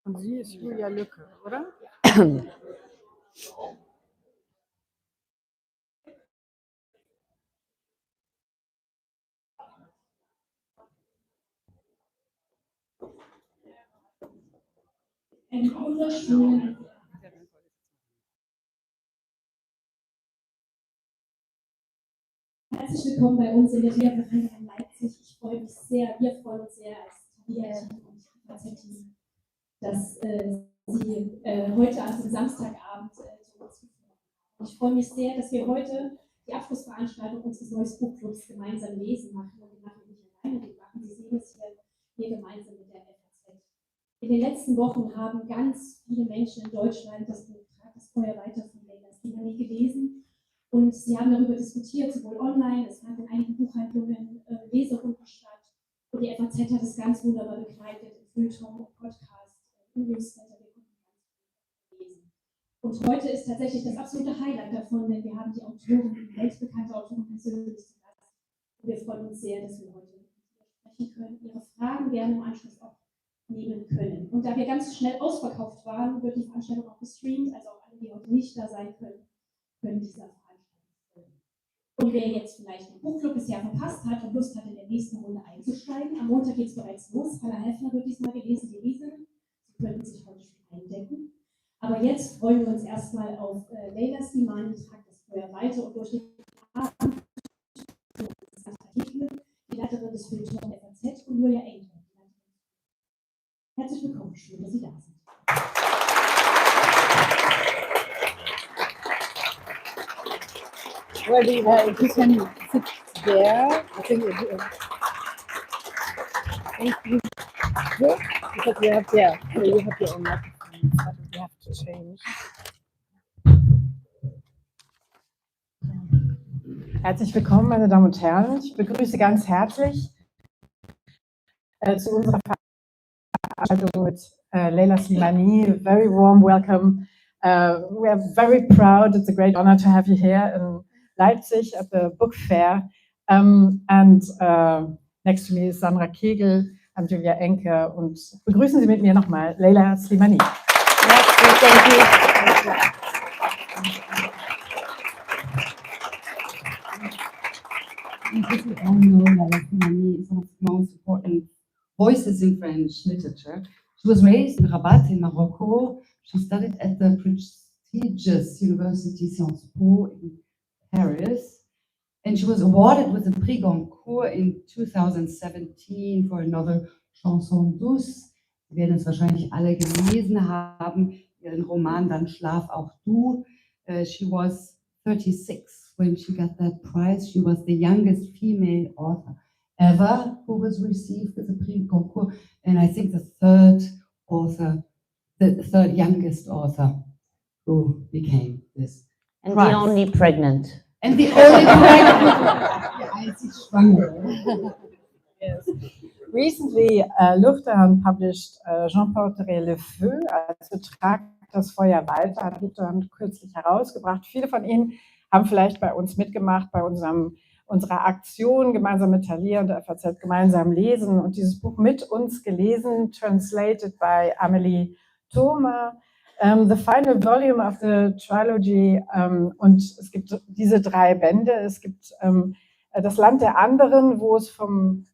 Und sie ist Julia Lücke, oder? Einen wunderschönen Herzlich willkommen bei uns in der Lehrbereich in Leipzig. Ich freue mich sehr, wir freuen uns sehr als Lehrteam und Team, dass Sie heute an diesem Samstagabend zu uns gekommen sind. Ich freue mich sehr, dass wir heute die Abschlussveranstaltung unseres neuen Buchclubs gemeinsam lesen machen. Und wir machen nicht alleine, wir machen, Sie sehen es hier gemeinsam mit der FAZ. In den letzten Wochen haben ganz viele Menschen in Deutschland das Buch Trag, das Feuer, weiter von Slimani gelesen. Und sie haben darüber diskutiert, sowohl online, es fand in einigen Buchhandlungen Leserunden statt. Und die FAZ hat es ganz wunderbar begleitet, im Feuilleton, Podcast, im Newsletter, wir konnten ganz viel lesen. Und heute ist tatsächlich das absolute Highlight davon, denn wir haben die Autorin, die weltbekannte Autorin persönlich zu Gast. Und wir freuen uns sehr, dass wir heute mit ihr sprechen können, ihre Fragen gerne im Anschluss auch nehmen können. Und da wir ganz schnell ausverkauft waren, wird die Veranstaltung auch gestreamt, also auch alle, die heute nicht da sein können dieser Veranstaltung folgen. Und wer jetzt vielleicht den Buchclub bisher verpasst hat und Lust hat, in der nächsten Runde einzusteigen, am Montag geht es bereits los. Hannah Helfner wird diesmal gelesen, die Riese. Sie könnten sich heute schon eindecken. Aber jetzt freuen wir uns erstmal auf Leïla Slimani, Trag, das Feuer, weiter und durch den Abend Artikel, die Leiterin des Feuilletons der FAZ und Julia eintrifft. Herzlich willkommen, schön, dass Sie da sind. Well, if you can sit there, I think it will. Thank you. Good, because you have your own microphone, but we have to change. Herzlich willkommen, meine Damen und Herren. Ich begrüße ganz herzlich zu unserer Veranstaltung mit Leïla Slimani. Very warm welcome. We are very proud. It's a great honor to have you here in Leipzig at the book fair. Next to me is Sandra Kegel und Julia Enke. Und begrüßen Sie mit mir nochmal Leïla Slimani. Thank you. As we all know, Leïla Slimani is one of the most important voices in French literature. She was raised in Rabat in Morocco. She studied at the prestigious University Sciences Po in Paris. And she was awarded with the Prix Goncourt in 2017 for a novel Chanson douce. Sie werden es wahrscheinlich alle gelesen haben, ihren Roman Dann schlaf auch du. She was 36 when she got that prize. She was the youngest female author ever who was received with the Prix Goncourt, and I think the third youngest author who became this and prize. The only pregnant. And the only pregnant. Yes. Recently, Luchterhand published Jean-Paul Le Feu, also Trag, das Feuer, weiter, hat Luchterhand kürzlich herausgebracht. Viele von Ihnen haben vielleicht bei uns mitgemacht, bei unserer Aktion gemeinsam mit Thalia und der FAZ gemeinsam lesen und dieses Buch mit uns gelesen, translated by Amélie Thoma. The final volume of the trilogy, und es gibt diese 3 Bände. Es gibt das Land der anderen, wo es vom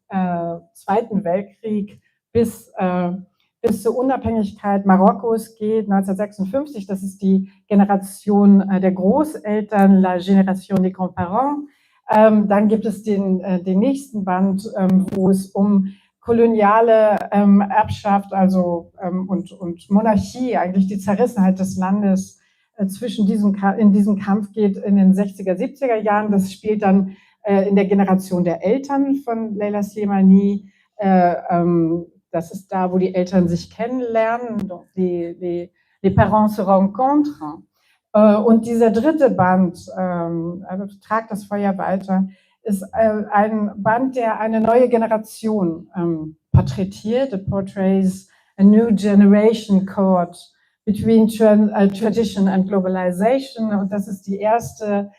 Zweiten Weltkrieg bis zur Unabhängigkeit Marokkos geht, 1956. Das ist die Generation der Großeltern, la génération des grands-parents. Dann gibt es den nächsten Band, wo es um koloniale Erbschaft, also und Monarchie, eigentlich die Zerrissenheit des Landes in diesem Kampf geht in den 60er, 70er Jahren. Das spielt dann in der Generation der Eltern von Leïla Slimani. Das ist da, wo die Eltern sich kennenlernen, les parents se rencontrent. Und dieser dritte Band, Trag das Feuer weiter, ist ein Band, der eine neue Generation porträtiert. It portrays a new generation caught between tradition and globalization. Und das ist der erste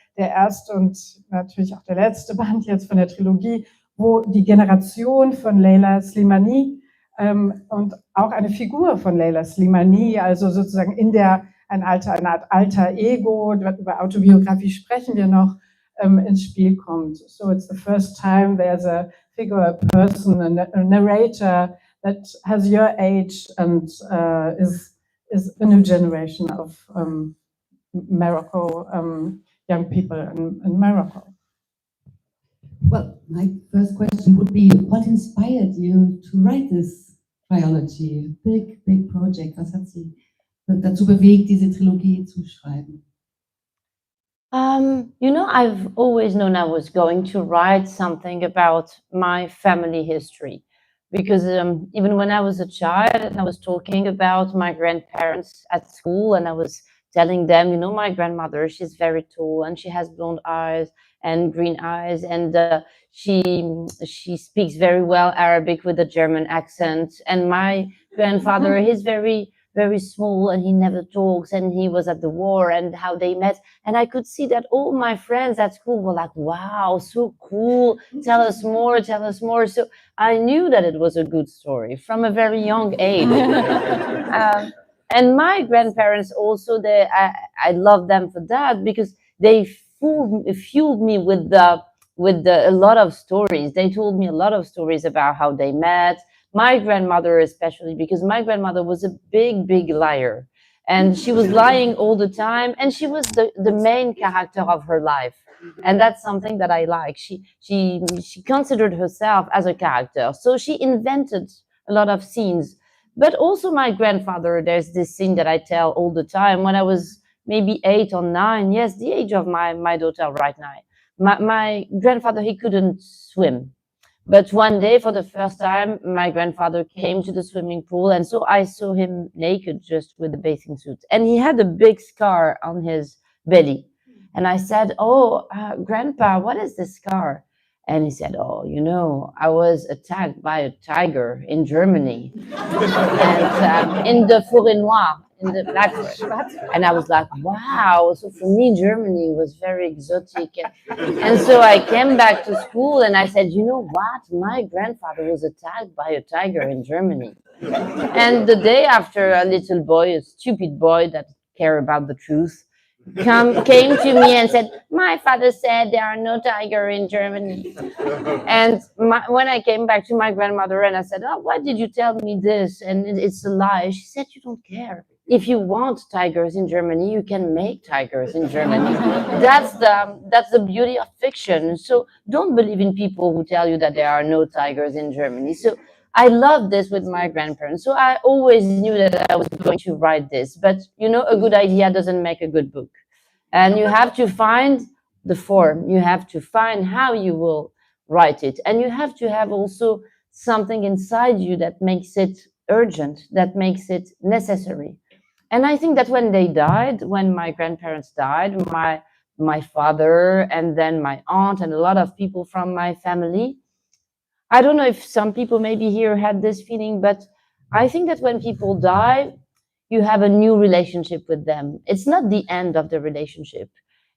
und natürlich auch der letzte Band jetzt von der Trilogie, wo die Generation von Leïla Slimani und auch eine Figur von Leïla Slimani, also sozusagen eine Art alter Ego, über Autobiografie sprechen wir noch, ins Spiel kommt. So it's the first time there's a figure, a person, a narrator that has your age and is a new generation of Morocco, young people in Morocco. Well, my first question would be, what inspired you to write this trilogy? Big project. Was hat Sie dazu bewegt, diese Trilogie zu schreiben? You know, I've always known I was going to write something about my family history, because even when I was a child and I was talking about my grandparents at school, and I was telling them, you know, my grandmother, she's very tall and she has blonde eyes and green eyes, and she speaks very well Arabic with a German accent, and my grandfather, he's very small and he never talks, and he was at the war, and how they met. And I could see that all my friends at school were like, wow, so cool, tell us more, tell us more. So I knew that it was a good story from a very young age. And my grandparents also, I love them for that, because they fueled me with a lot of stories. They told me a lot of stories about how they met. My grandmother especially, because my grandmother was a big liar, and she was lying all the time, and she was the main character of her life, and that's something that I like. She considered herself as a character, so she invented a lot of scenes. But also my grandfather, there's this scene that I tell all the time when I was maybe 8 or 9, yes, the age of my daughter right now. My grandfather, he couldn't swim. But one day, for the first time, my grandfather came to the swimming pool, and so I saw him naked, just with a bathing suit. And he had a big scar on his belly. And I said, oh, Grandpa, what is this scar? And he said, oh, you know, I was attacked by a tiger in Germany, and in the Forêt Noire, in the Black Forest. And I was like, wow. So for me, Germany was very exotic. And so I came back to school and I said, you know what? My grandfather was attacked by a tiger in Germany. And the day after, a little boy, a stupid boy that cared about the truth, came to me and said, my father said there are no tigers in Germany. And when I came back to my grandmother and I said, oh, why did you tell me this? And it's a lie. She said, you don't care. If you want tigers in Germany, you can make tigers in Germany. That's the beauty of fiction. So don't believe in people who tell you that there are no tigers in Germany. So I love this with my grandparents. So I always knew that I was going to write this. But, you know, a good idea doesn't make a good book. And you have to find the form. You have to find how you will write it. And you have to have also something inside you that makes it urgent, that makes it necessary. And I think that when they died, when my grandparents died, my father and then my aunt and a lot of people from my family, I don't know if some people maybe here had this feeling, but I think that when people die, you have a new relationship with them. It's not the end of the relationship.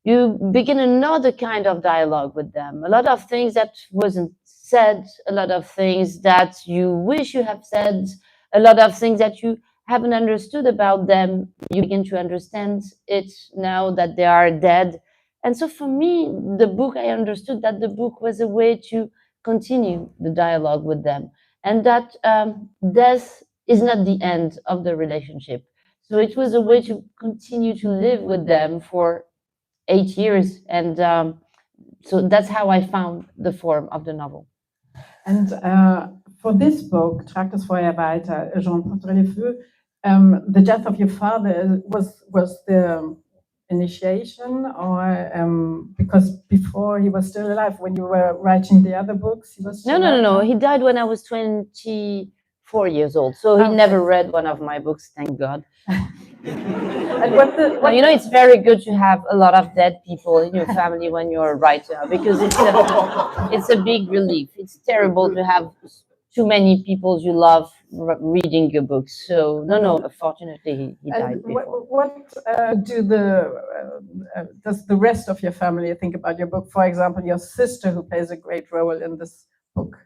You begin another kind of dialogue with them. A lot of things that wasn't said, a lot of things that you wish you have said, a lot of things that you haven't understood about them. You begin to understand it now that they are dead. And so for me, the book, I understood that the book was a way to continue the dialogue with them, and that death is not the end of the relationship. So it was a way to continue to live with them for 8 years. And so that's how I found the form of the novel. And for this book, Trag, Feuer, weiter, the death of your father was the initiation, or because before he was still alive, when you were writing the other books, he was still alive? No. He died when I was 24 years old. So he never read one of my books, thank God. And you know, it's very good to have a lot of dead people in your family when you're a writer, because it's a big relief. It's terrible to have too many people you love reading your books. So no, fortunately he died before. What does the rest of your family think about your book? For example, your sister, who plays a great role in this book.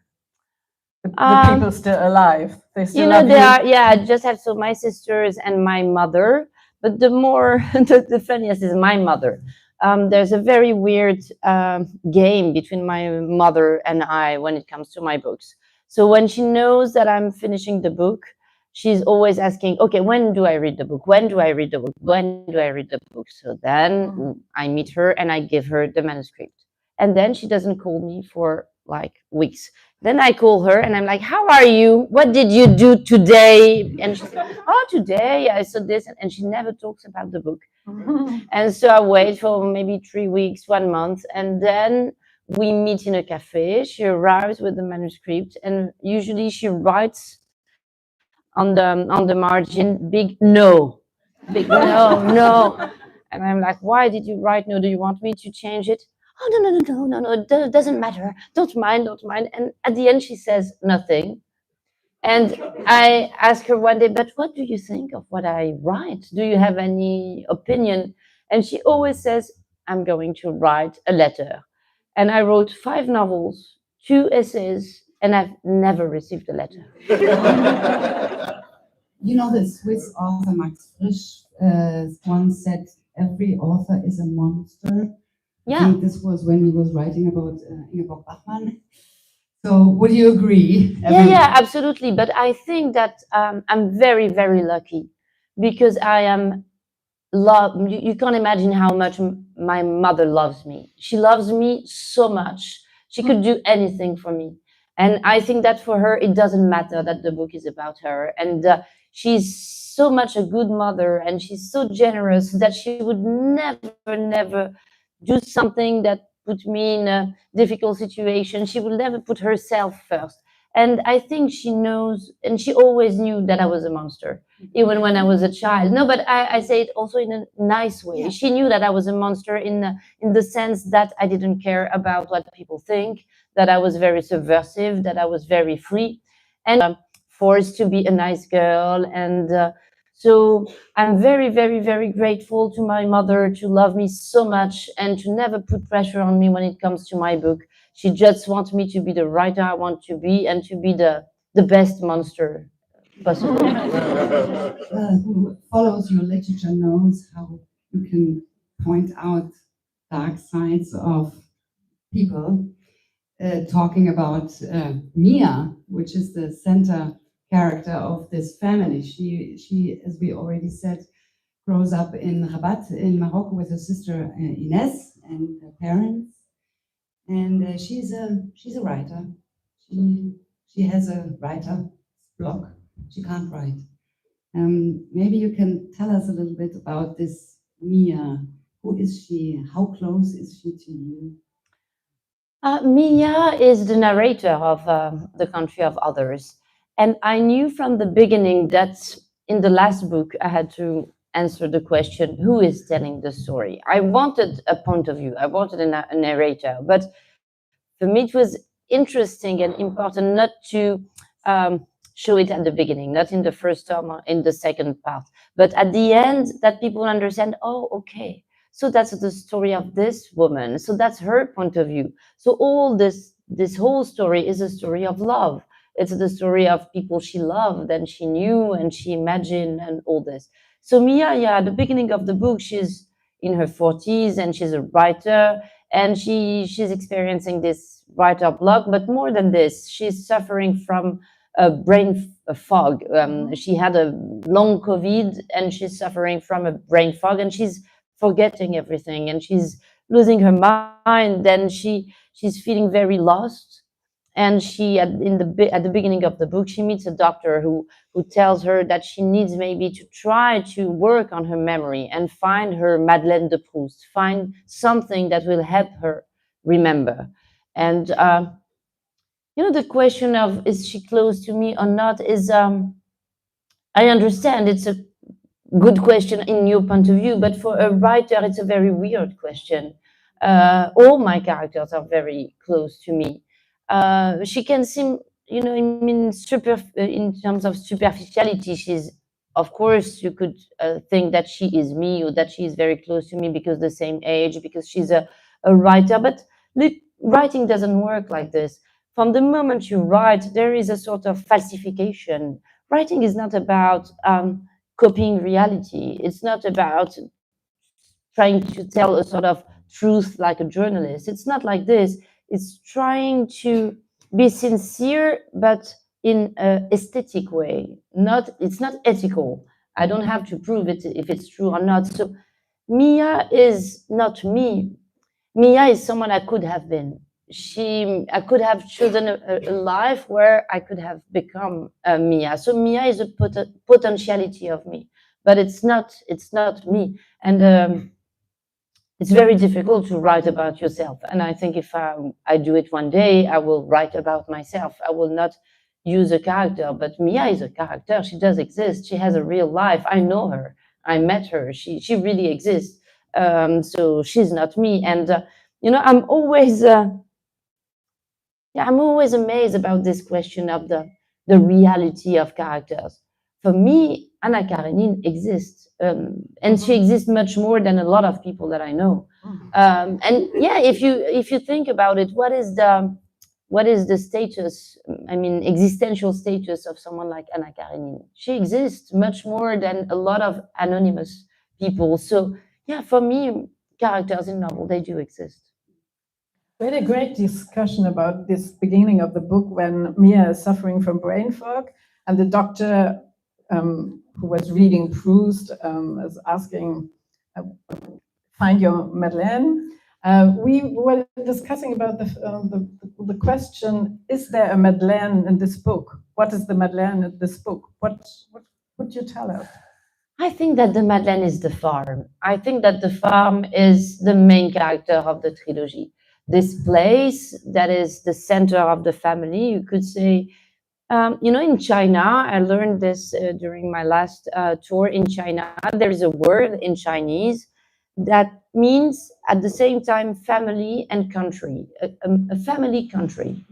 The people still alive. They still You know, love they you. are, yeah, I just have so my sisters and my mother, but the more, the funniest is my mother. There's a very weird game between my mother and I when it comes to my books. So when she knows that I'm finishing the book, she's always asking, okay, when do I read the book? When do I read the book? When do I read the book? So then I meet her and I give her the manuscript. And then she doesn't call me for like weeks. Then I call her and I'm like, how are you? What did you do today? And she's like, oh, today I saw this. And she never talks about the book. And so I wait for maybe 3 weeks, 1 month. And then we meet in a cafe. She arrives with the manuscript. And usually she writes on the margin, big no. Big no, no. And I'm like, why did you write no? Do you want me to change it? Oh, no, no, no, no, no, no, it doesn't matter. Don't mind, don't mind. And at the end, she says nothing. And I ask her one day, but what do you think of what I write? Do you have any opinion? And she always says, I'm going to write a letter. And I wrote 5 novels, 2 essays, and I've never received a letter. You know, the Swiss author Max Frisch once said, every author is a monster. I Yeah. think this was when he was writing about Ingeborg Bachmann. So would you agree? Yeah, absolutely. But I think that I'm very, very lucky because I am love. You can't imagine how much my mother loves me. She loves me so much. She could do anything for me. And I think that for her, it doesn't matter that the book is about her. And she's so much a good mother and she's so generous that she would never do something that put me in a difficult situation. She would never put herself first. And I think she knows, and she always knew that I was a monster, even when I was a child. No, but I say it also in a nice way. Yeah. She knew that I was a monster in the sense that I didn't care about what people think, that I was very subversive, that I was very free, and forced to be a nice girl. And so I'm very, very, very grateful to my mother to love me so much and to never put pressure on me when it comes to my book. She just wants me to be the writer I want to be and to be the best monster possible. Who follows your literature knows how you can point out dark sides of people. Talking about Mia, which is the center character of this family. She, as we already said, grows up in Rabat in Morocco with her sister Ines and her parents. And she's a writer. She has a writer block. She can't write. Maybe you can tell us a little bit about this Mia. Who is she? How close is she to you? Mia is the narrator of The Country of Others. And I knew from the beginning that in the last book, I had to answer the question, who is telling the story? I wanted a point of view. I wanted a narrator. But for me, it was interesting and important not to show it at the beginning, not in the first term or in the second part, but at the end that people understand, oh, okay, so that's the story of this woman. So that's her point of view. So all this whole story is a story of love. It's the story of people she loved and she knew and she imagined and all this. So Mia, yeah, at the beginning of the book, she's in her 40s and she's a writer and she's experiencing this writer block. But more than this, she's suffering from a brain fog. She had a long COVID and she's suffering from a brain fog and she's forgetting everything and she's losing her mind. Then she's feeling very lost. And she at the beginning of the book, she meets a doctor who tells her that she needs maybe to try to work on her memory and find her Madeleine de Proust, find something that will help her remember. And the question of is she close to me or not is I understand it's a good question in your point of view, but for a writer, it's a very weird question. All my characters are very close to me. She can seem, in terms of superficiality, she's, of course, you could think that she is me or that she is very close to me because the same age, because she's a writer, but writing doesn't work like this. from the moment you write, there is a sort of falsification. Writing is not about copying reality. It's not about trying to tell a sort of truth like a journalist. It's not like this. It's trying to be sincere, but in an aesthetic way. It's not ethical. I don't have to prove it if it's true or not. So Mia is not me. Mia is someone I could have been. I could have chosen a life where I could have become Mia. So Mia is a potentiality of me, but it's not me. And it's very difficult to write about yourself. And I think if I do it one day, I will write about myself. I will not use a character, but Mia is a character. She does exist. She has a real life. I know her. I met her. She really exists. So she's not me. And I'm always I'm always amazed about this question of the reality of characters. For me, Anna Karenine exists, and she exists much more than a lot of people that I know. And yeah, if you think about it, what is the status? I mean, existential status of someone like Anna Karenine? She exists much more than a lot of anonymous people. So yeah, for me, characters in novel, they do exist. We had a great discussion about this beginning of the book when Mia is suffering from brain fog, and the doctor who was reading Proust is asking, "Find your Madeleine." We were discussing about the question: is there a Madeleine in this book? What is the Madeleine in this book? What would you tell us? I think that the Madeleine is the farm. I think that the farm is the main character of the trilogy. This place that is the center of the family, you could say. In China, I learned this during my last tour in China. There is a word in Chinese that means at the same time family and country, a family country.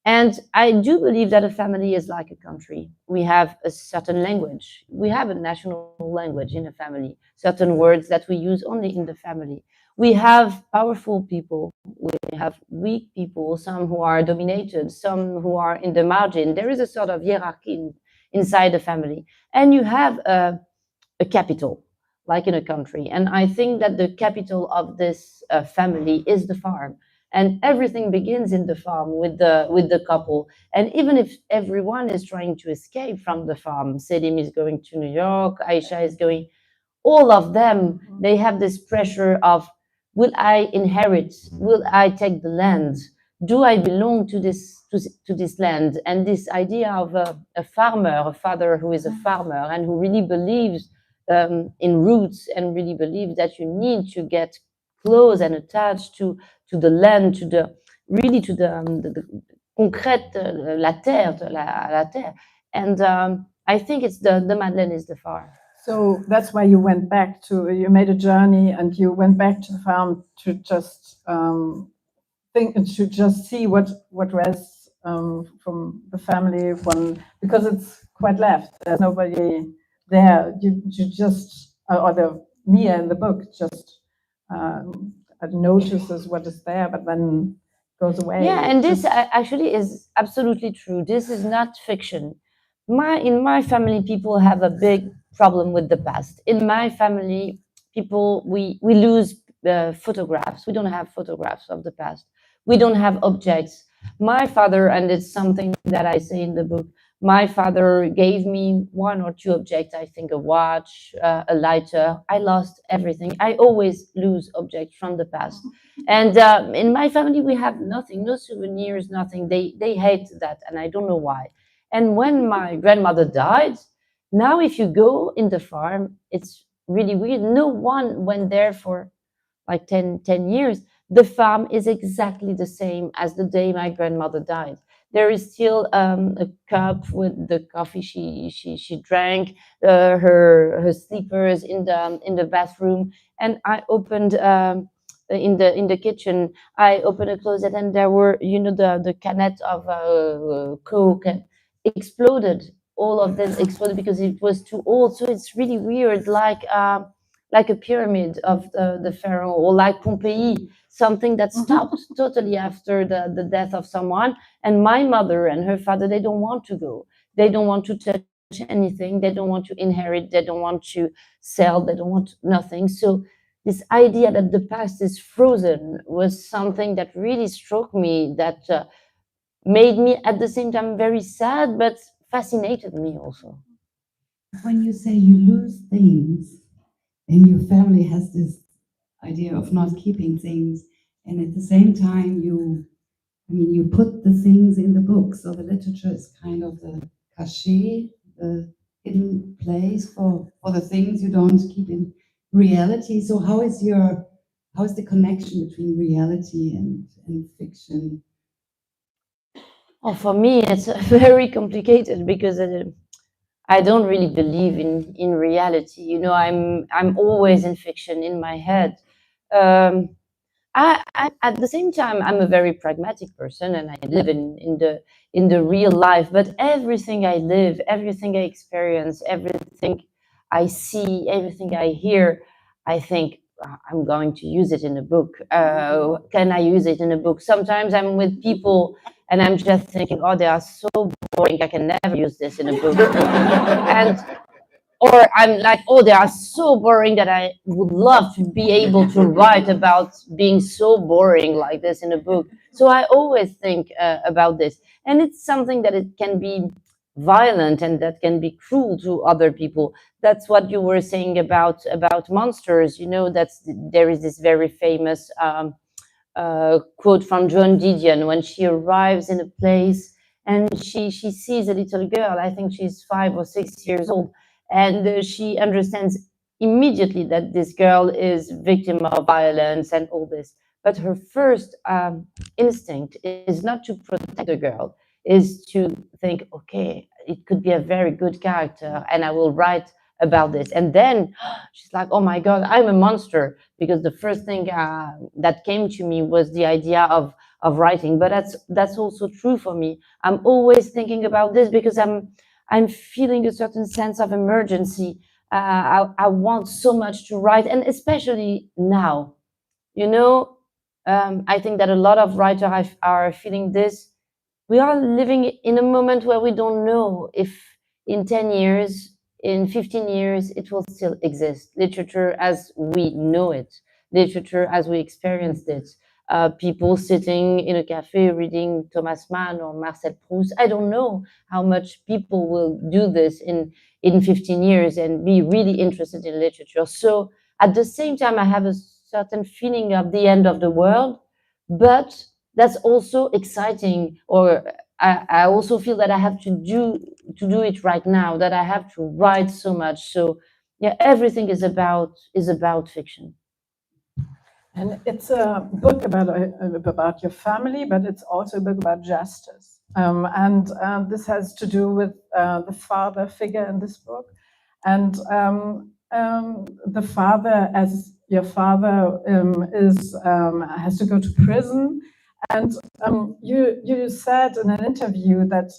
And I do believe that a family is like a country. We have a certain language. We have a national language in a family, certain words that we use only in the family. We have powerful people. We have weak people, some who are dominated, some who are in the margin. There is a sort of hierarchy inside the family. And you have a capital, like in a country. And I think that the capital of this family is the farm, and everything begins in the farm with the couple. And even if everyone is trying to escape from the farm, Selim is going to New York, Aisha is going, all of them, they have this pressure of, will I inherit? Will I take the land? Do I belong to this land? And this idea of a farmer, a father who is a farmer and who really believes in roots, and really believes that you need to get close and attached to the land, to the concrète, la terre, la terre. And I think it's the Madeleine is the farm. So that's why you made a journey and you went back to the farm to just to just see what rests from the family, because it's quite left. There's nobody there. You just, or the Mia in the book just notices what is there, but then goes away. Yeah, and this actually is absolutely true. This is not fiction. In my family, people have a big problem with the past. In my family, we lose photographs. We don't have photographs of the past. We don't have objects. My father, and it's something that I say in the book, my father gave me one or two objects, I think a watch, a lighter. I lost everything. I always lose objects from the past. And in my family, we have nothing, no souvenirs, nothing. They hate that, and I don't know why. And when my grandmother died, now if you go in the farm, it's really weird. No one went there for like 10 years. The farm is exactly the same as the day my grandmother died. There is still a cup with the coffee she drank, her slippers in the bathroom, and I opened in the kitchen. I opened a closet, and there were the canette of Coke, and exploded. All of them exploded because it was too old. So it's really weird, like like a pyramid of the pharaoh, or like Pompeii, something that stopped totally after the death of someone. And my mother and her father, they don't want to go. They don't want to touch anything. They don't want to inherit. They don't want to sell. They don't want nothing. So this idea that the past is frozen was something that really struck me, that made me at the same time very sad, but fascinated me also. When you say you lose things, and your family has this idea of not keeping things, and at the same time you put the things in the book, so the literature is kind of the cachet, the hidden place for the things you don't keep in reality. So how is the connection between reality and fiction? Oh, for me, it's very complicated because I don't really believe in reality. You know, I'm always in fiction in my head. Um, I at the same time, I'm a very pragmatic person, and I live in the real life. But everything I live, everything I experience, everything I see, everything I hear, I think I'm going to use it in a book. Can I use it in a book? Sometimes I'm with people, and I'm just thinking, oh, they are so boring. I can never use this in a book. And or I'm like, oh, they are so boring that I would love to be able to write about being so boring like this in a book. So I always think about this, and it's something that it can be violent and that can be cruel to other people. That's what you were saying about monsters. You know, there is this very famous quote from Joan Didion when she arrives in a place and she sees a little girl. I think she's 5 or 6 years old, and she understands immediately that this girl is victim of violence and all this. But her first instinct is not to protect the girl, is to think, okay, it could be a very good character, and I will write about this. And then she's like, oh my God, I'm a monster, because the first thing that came to me was the idea of writing. But that's also true for me. I'm always thinking about this because I'm feeling a certain sense of emergency. I want so much to write, and especially now, you know, I think that a lot of writers are feeling this. We are living in a moment where we don't know if in 10 years, in 15 years, it will still exist. Literature as we know it, literature as we experienced it. People sitting in a cafe reading Thomas Mann or Marcel Proust. I don't know how much people will do this in 15 years and be really interested in literature. So at the same time, I have a certain feeling of the end of the world, but that's also exciting. Or I also feel that I have to do it right now, that I have to write so much. So yeah, everything is about fiction. And it's a book about your family, but it's also a book about justice. And this has to do with the father figure in this book. And the father, as your father has to go to prison. And you said in an interview that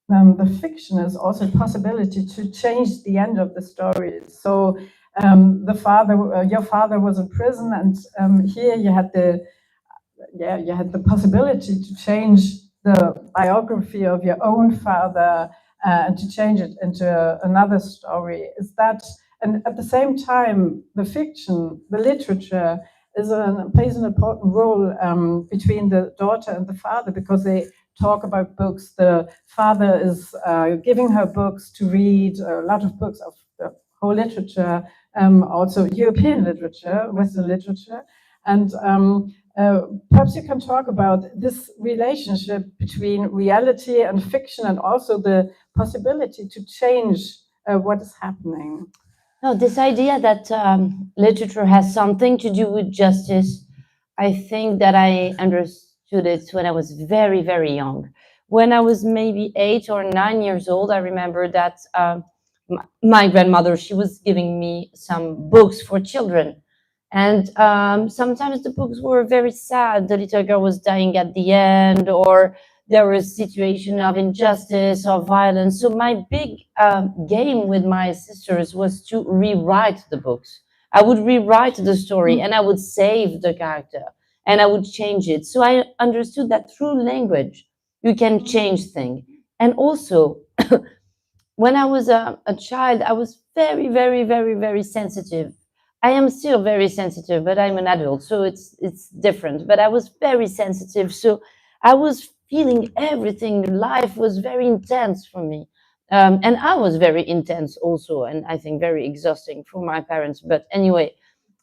the fiction is also a possibility to change the end of the story. So your father was in prison, and here you had the possibility to change the biography of your own father and to change it into another story. Is that, and at the same time, the fiction, the literature, plays an important role between the daughter and the father, because they talk about books. The father is giving her books to read, a lot of books of the whole literature, also European literature, Western literature. And perhaps you can talk about this relationship between reality and fiction, and also the possibility to change what is happening. No, this idea that literature has something to do with justice, I think that I understood it when I was very, very young. When I was maybe 8 or 9 years old, I remember that my grandmother, she was giving me some books for children. And sometimes the books were very sad. The little girl was dying at the end, or there was a situation of injustice or violence. So my big game with my sisters was to rewrite the books. I would rewrite the story and I would save the character and I would change it. So I understood that through language, you can change things. And also, when I was a child, I was very, very, very, very sensitive. I am still very sensitive, but I'm an adult, so it's different. But I was very sensitive, so I was feeling everything. Life was very intense for me, and I was very intense also, and I think very exhausting for my parents. But anyway,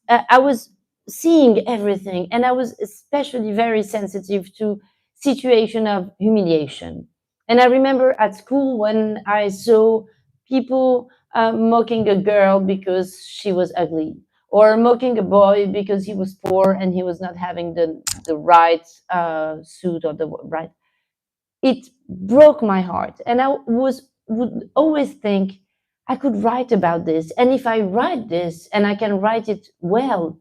I was seeing everything, and I was especially very sensitive to situation of humiliation. And I remember at school when I saw people mocking a girl because she was ugly, or mocking a boy because he was poor and he was not having the right suit or the right. It broke my heart, and I would always think I could write about this, and if I write this and I can write it well,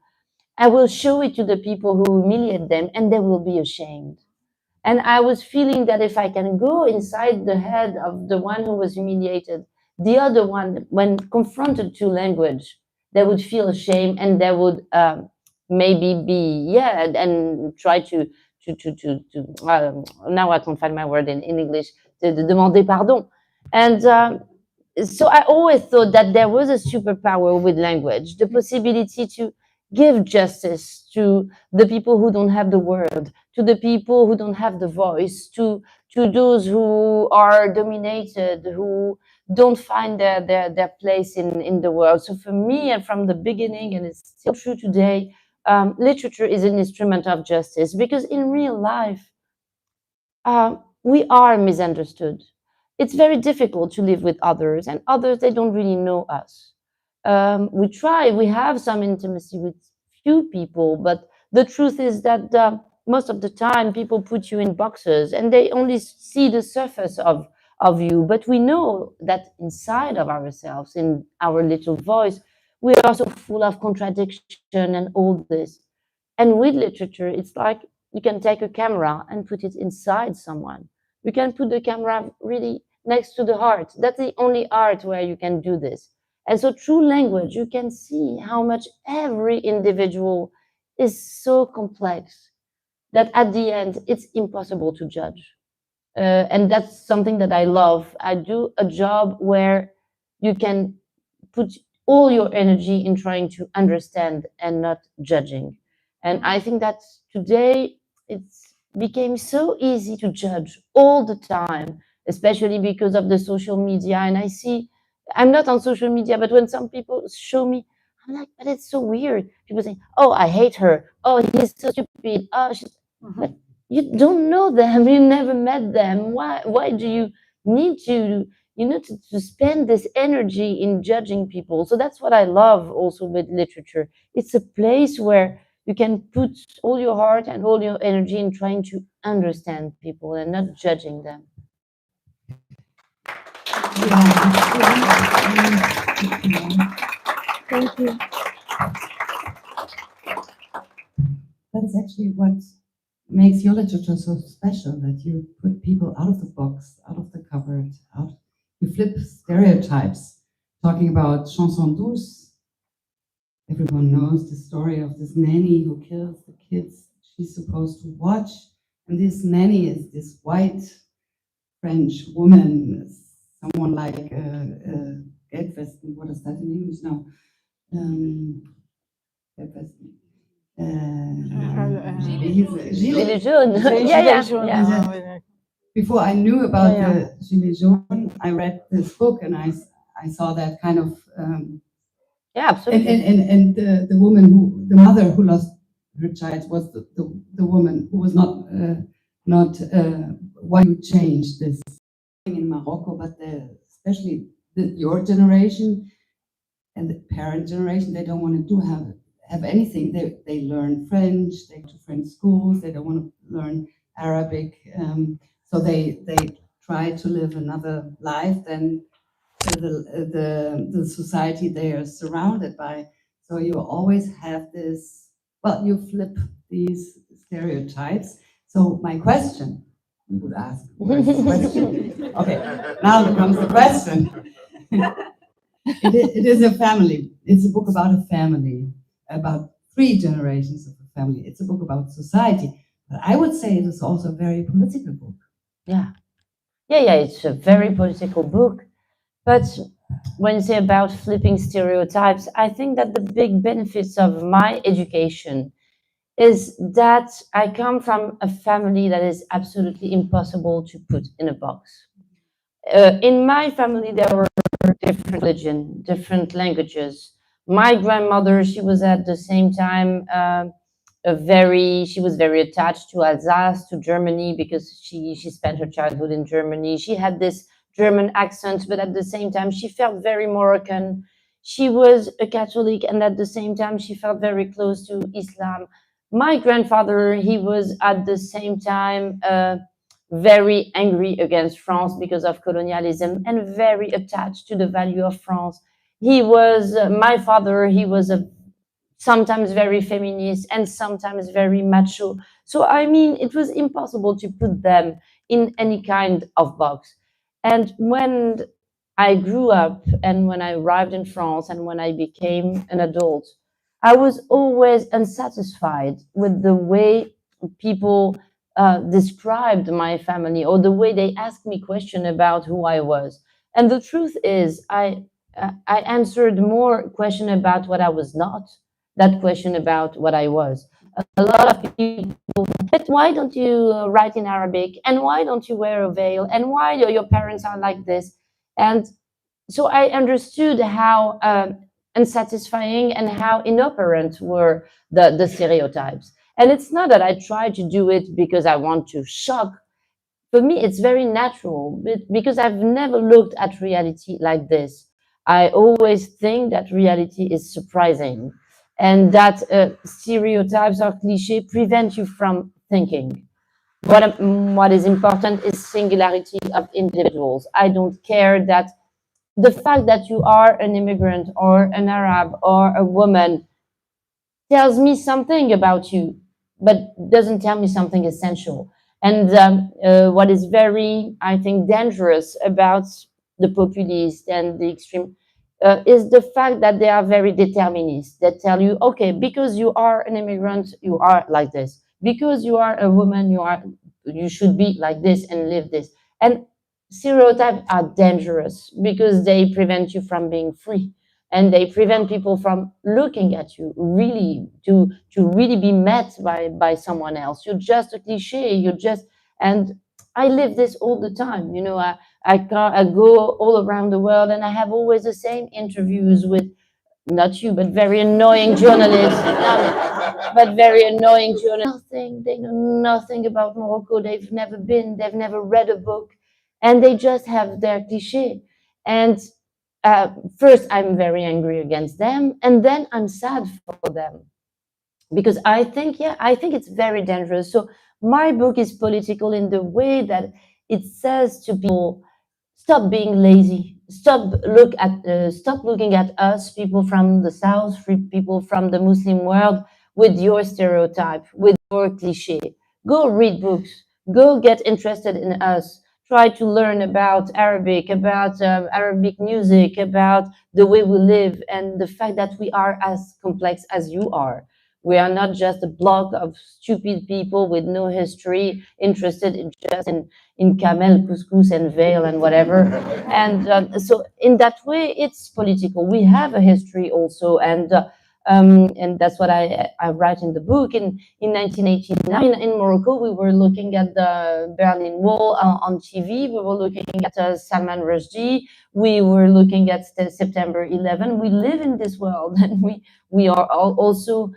I will show it to the people who humiliate them and they will be ashamed. And I was feeling that if I can go inside the head of the one who was humiliated, the other one, when confronted to language, they would feel ashamed and they would maybe be, yeah, and try now I can't find my word in English, de demander pardon. And so I always thought that there was a superpower with language, the possibility to give justice to the people who don't have the word, to the people who don't have the voice, to those who are dominated, who don't find their place in the world. So for me, and from the beginning, and it's still true today, literature is an instrument of justice, because in real life, we are misunderstood. It's very difficult to live with others, and others, they don't really know us. We try, we have some intimacy with few people, but the truth is that most of the time people put you in boxes and they only see the surface of you. But we know that inside of ourselves, in our little voice, we are also full of contradiction and all this. And with literature, it's like you can take a camera and put it inside someone. You can put the camera really next to the heart. That's the only art where you can do this. And so through language, you can see how much every individual is so complex that at the end, it's impossible to judge. And that's something that I love. I do a job where you can put all your energy in trying to understand and not judging. And I think that today it's became so easy to judge all the time, especially because of the social media. And I see, I'm not on social media, but when some people show me, I'm like, but it's so weird. People say, oh, I hate her. Oh, he's so stupid. Oh, she's... But you don't know them. You never met them. Why do you need to, to spend this energy in judging people? So that's what I love also with literature. It's a place where you can put all your heart and all your energy in trying to understand people and not judging them. Thank you. That's actually what makes your literature so special, that you put people out of the box, out of the cupboard, out. You flip stereotypes, talking about chanson douce. Everyone knows the story of this nanny who kills the kids she's supposed to watch. And this nanny is this white French woman, someone like Gelbwesten. What is that in English now? Gelbwesten. Gilets jaunes. Yeah. Before I knew about the Gilets jaunes, I read this book and I saw that kind of Yeah, absolutely. and the woman who, the mother who lost her child, was the woman who was not why you changed this in Morocco, but especially your generation and the parent generation, they don't want to have anything. They learn French, they go to French schools, they don't want to learn Arabic, so they try to live another life than the society they are surrounded by. So you always have this, well, you flip these stereotypes. So my question, you would ask, where's the question? Okay, now comes the question. It is a family. It's a book about a family, about 3 generations of a family. It's a book about society. But I would say it is also a very political book. Yeah. Yeah, it's a very political book. But when you say about flipping stereotypes, I think that the big benefits of my education is that I come from a family that is absolutely impossible to put in a box. In my family, there were different religion, different languages. My grandmother, she was at the same time she was very attached to Alsace, to Germany, because she spent her childhood in Germany. She had this German accent, but at the same time, she felt very Moroccan. She was a Catholic, and at the same time, she felt very close to Islam. My grandfather, he was at the same time very angry against France because of colonialism and very attached to the value of France. He was, my father, he was a sometimes very feminist and sometimes very macho. So, I mean, it was impossible to put them in any kind of box. And when I grew up and when I arrived in France and when I became an adult, I was always unsatisfied with the way people described my family or the way they asked me questions about who I was. And the truth is, I answered more question about what I was not, that question about what I was. A lot of people, but why don't you write in Arabic? And why don't you wear a veil? And why your parents are like this? And so I understood how unsatisfying and how inoperant were the stereotypes. And it's not that I try to do it because I want to shock. For me, it's very natural because I've never looked at reality like this. I always think that reality is surprising and that stereotypes or cliches prevent you from thinking. What is important is singularity of individuals. I don't care that the fact that you are an immigrant or an Arab or a woman tells me something about you, but doesn't tell me something essential. And what is very, I think, dangerous about the populist and the extreme is the fact that they are very determinist. They tell you, okay, because you are an immigrant, you are like this. Because you are a woman, you should be like this and live this. And stereotypes are dangerous because they prevent you from being free and they prevent people from looking at you really to really be met by someone else. You're just a cliche. You're just and I live this all the time. You know, I go all around the world and I have always the same interviews with not you, but very annoying journalists. But very annoying journalists. Nothing. They know nothing about Morocco. They've never been. They've never read a book, and they just have their cliche. And first, I'm very angry against them, and then I'm sad for them because I think it's very dangerous. So my book is political in the way that it says to people, stop being lazy. Stop looking at us, people from the South, people from the Muslim world, with your stereotype, with your cliche. Go read books. Go get interested in us. Try to learn about Arabic, about Arabic music, about the way we live, and the fact that we are as complex as you are. We are not just a block of stupid people with no history, interested in just in camel, couscous, and veil and whatever. And so, in that way, it's political. We have a history also, and that's what I write in the book. In 1989, in Morocco, we were looking at the Berlin Wall on TV. We were looking at Salman Rushdie. We were looking at September 11. We live in this world, and we are all also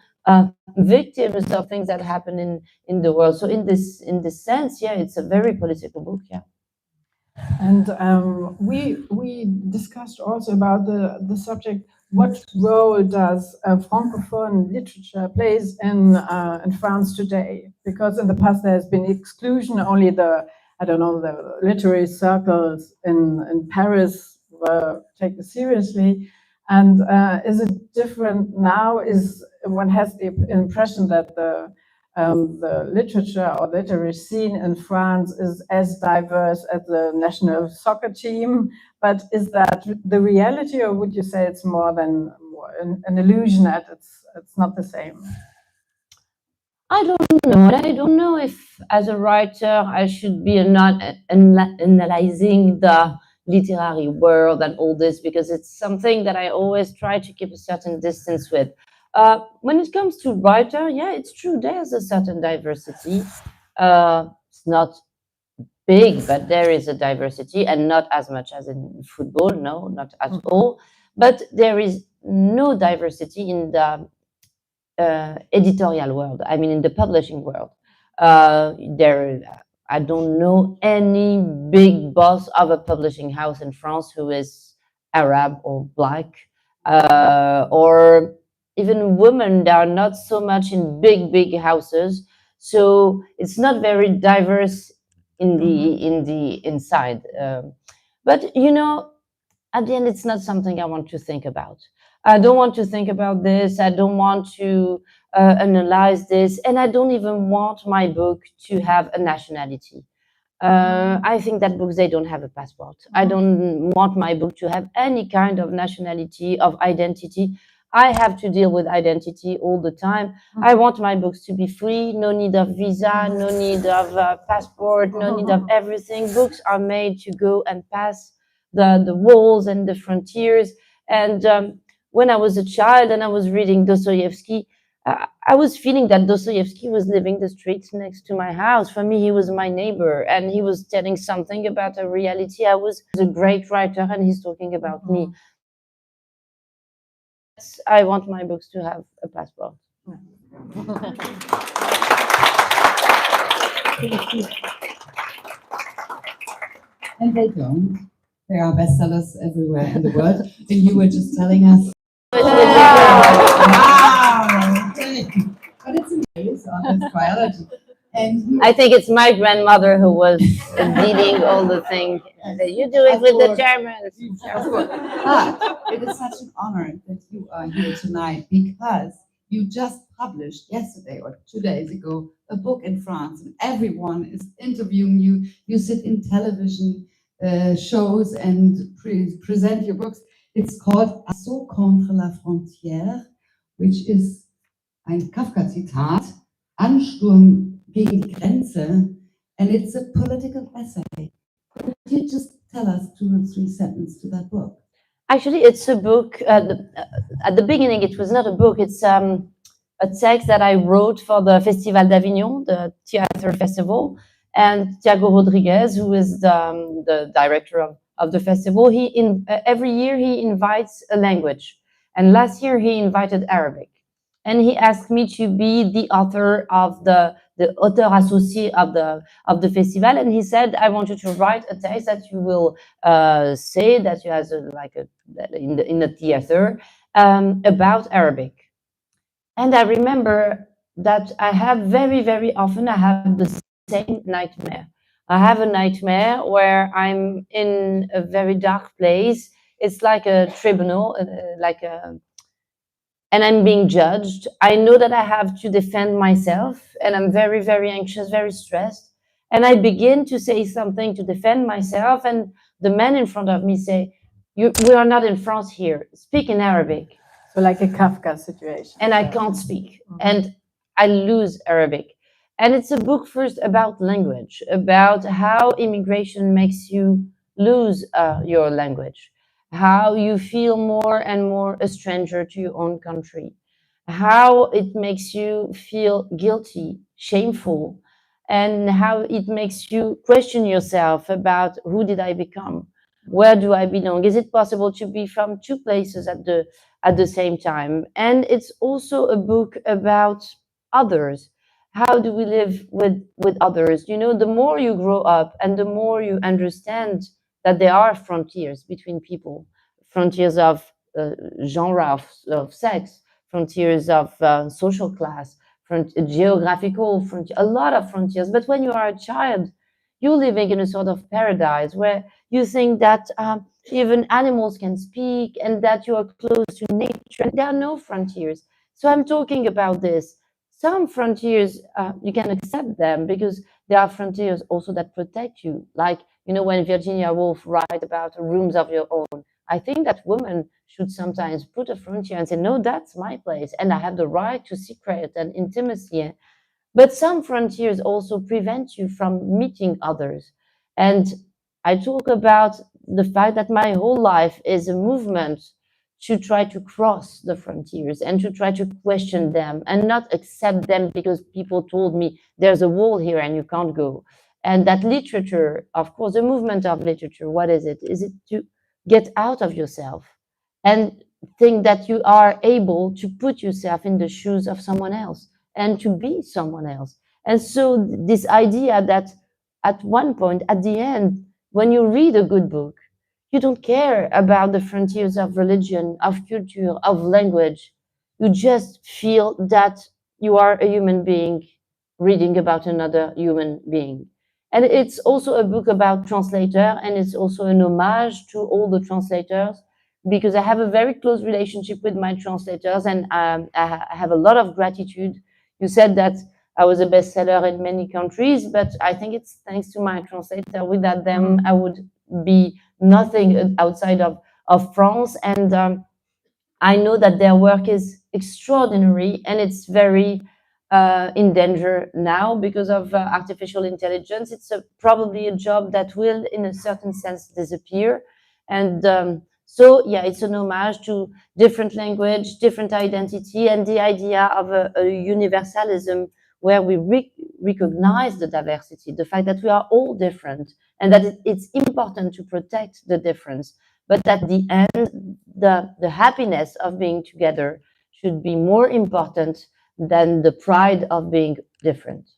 victims of things that happen in the world. So in this sense, yeah, it's a very political book. Yeah. And we discussed also about the subject. What role does Francophone literature plays in France today? Because in the past there has been exclusion. Only the literary circles in Paris were taken seriously. And is it different now? Is one has the impression that the the literature or literary scene in France is as diverse as the national soccer team, but is that the reality, or would you say it's more than an illusion that it's not the same? I don't know. I don't know if, as a writer, I should be not analyzing the literary world and all this, because it's something that I always try to keep a certain distance with. When it comes to writer, yeah, it's true. There's a certain diversity. It's not big, but there is a diversity, and not as much as in football. No, not at all. But there is no diversity in the editorial world. I mean, in the publishing world, I don't know any big boss of a publishing house in France who is Arab or black, or even women. They are not so much in big houses, so it's not very diverse in the inside. But you know, at the end, it's not something I want to think about. I don't want to think about this. I don't want to analyze this. And I don't even want my book to have a nationality. I think that books, they don't have a passport. I don't want my book to have any kind of nationality, of identity. I have to deal with identity all the time. I want my books to be free, no need of visa, no need of passport, no need of everything. Books are made to go and pass the walls and the frontiers. And when I was a child and I was reading Dostoevsky, I was feeling that Dostoevsky was living the streets next to my house. For me, he was my neighbor, and he was telling something about a reality. I was a great writer, and he's talking about me. I want my books to have a passport. And they don't. There are bestsellers everywhere in the world. And you were just telling us. Wow! But it's amazing on this biology. And I think it's my grandmother who was leading all the things. You do it with the Germans. But it is such an honor that you are here tonight, because you just published yesterday or 2 days ago a book in France, and everyone is interviewing you. You sit in television shows and present your books. It's called Assaut contre la frontière, which is ein Kafka-Zitat, Ansturm gegen die Grenze, and it's a political essay. Could you just tell us 2 or 3 sentences to that book? Actually, it's a book. At the beginning, it was not a book. It's a text that I wrote for the Festival d'Avignon, the theater festival. And Thiago Rodriguez, who is the director of the festival, every year he invites a language. And last year he invited Arabic. And he asked me to be the author of the auteur associé of the festival. And he said, I want you to write a text that you will say that you have in the theater about Arabic. And I remember that I have very often, I have the same nightmare. I have a nightmare where I'm in a very dark place. It's like a tribunal, and I'm being judged. I know that I have to defend myself, and I'm very anxious, very stressed. And I begin to say something to defend myself, and the man in front of me say, we are not in France here. Speak in Arabic. So like a Kafka situation. And I can't speak, and I lose Arabic. And it's a book first about language, about how immigration makes you lose your language, how you feel more and more a stranger to your own country, how it makes you feel guilty, shameful, and how it makes you question yourself about who did I become? Where do I belong? Is it possible to be from 2 places at the same time? And it's also a book about others. How do we live with others? You know, the more you grow up and the more you understand that there are frontiers between people, frontiers of genre, of sex, frontiers of social class, geographical frontier, a lot of frontiers. But when you are a child, you're living in a sort of paradise where you think that even animals can speak and that you are close to nature. There are no frontiers. So I'm talking about this. some frontiers, you can accept them because there are frontiers also that protect you. Like, when Virginia Woolf writes about rooms of your own, I think that women should sometimes put a frontier and say, no, that's my place. And I have the right to secret and intimacy. But some frontiers also prevent you from meeting others. And I talk about the fact that my whole life is a movement to try to cross the frontiers and to try to question them and not accept them because people told me there's a wall here and you can't go. And that literature, of course, the movement of literature, what is it? Is it to get out of yourself and think that you are able to put yourself in the shoes of someone else and to be someone else. And so this idea that at one point, at the end, when you read a good book, you don't care about the frontiers of religion, of culture, of language. You just feel that you are a human being reading about another human being. And it's also a book about translator, and it's also an homage to all the translators, because I have a very close relationship with my translators, and I have a lot of gratitude. You said that I was a bestseller in many countries, but I think it's thanks to my translator. Without them, I would be nothing outside of France. And I know that their work is extraordinary, and it's very in danger now because of artificial intelligence. It's probably a job that will, in a certain sense, disappear. And so, yeah, it's an homage to different language, different identity, and the idea of a universalism where we recognize the diversity, the fact that we are all different, and that it's important to protect the difference. But at the end, the happiness of being together should be more important than the pride of being different.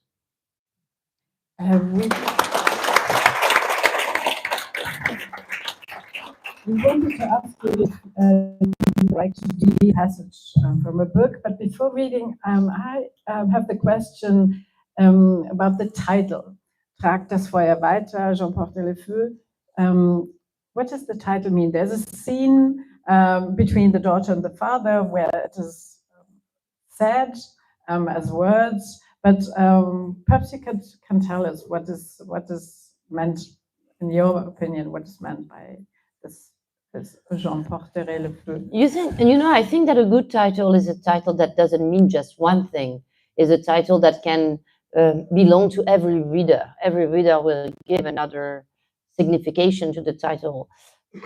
We wanted to ask you if you'd like to read a passage from a book, but before reading, I have the question about the title, Trag, das Feuer, weiter, j'emporte le feu. What does the title mean? There's a scene between the daughter and the father where it is said as words, but perhaps you can tell us what is meant, in your opinion, what is meant by this j'emporterai le feu. You think, and I think that a good title is a title that doesn't mean just one thing, is a title that can belong to every reader. Every reader will give another signification to the title.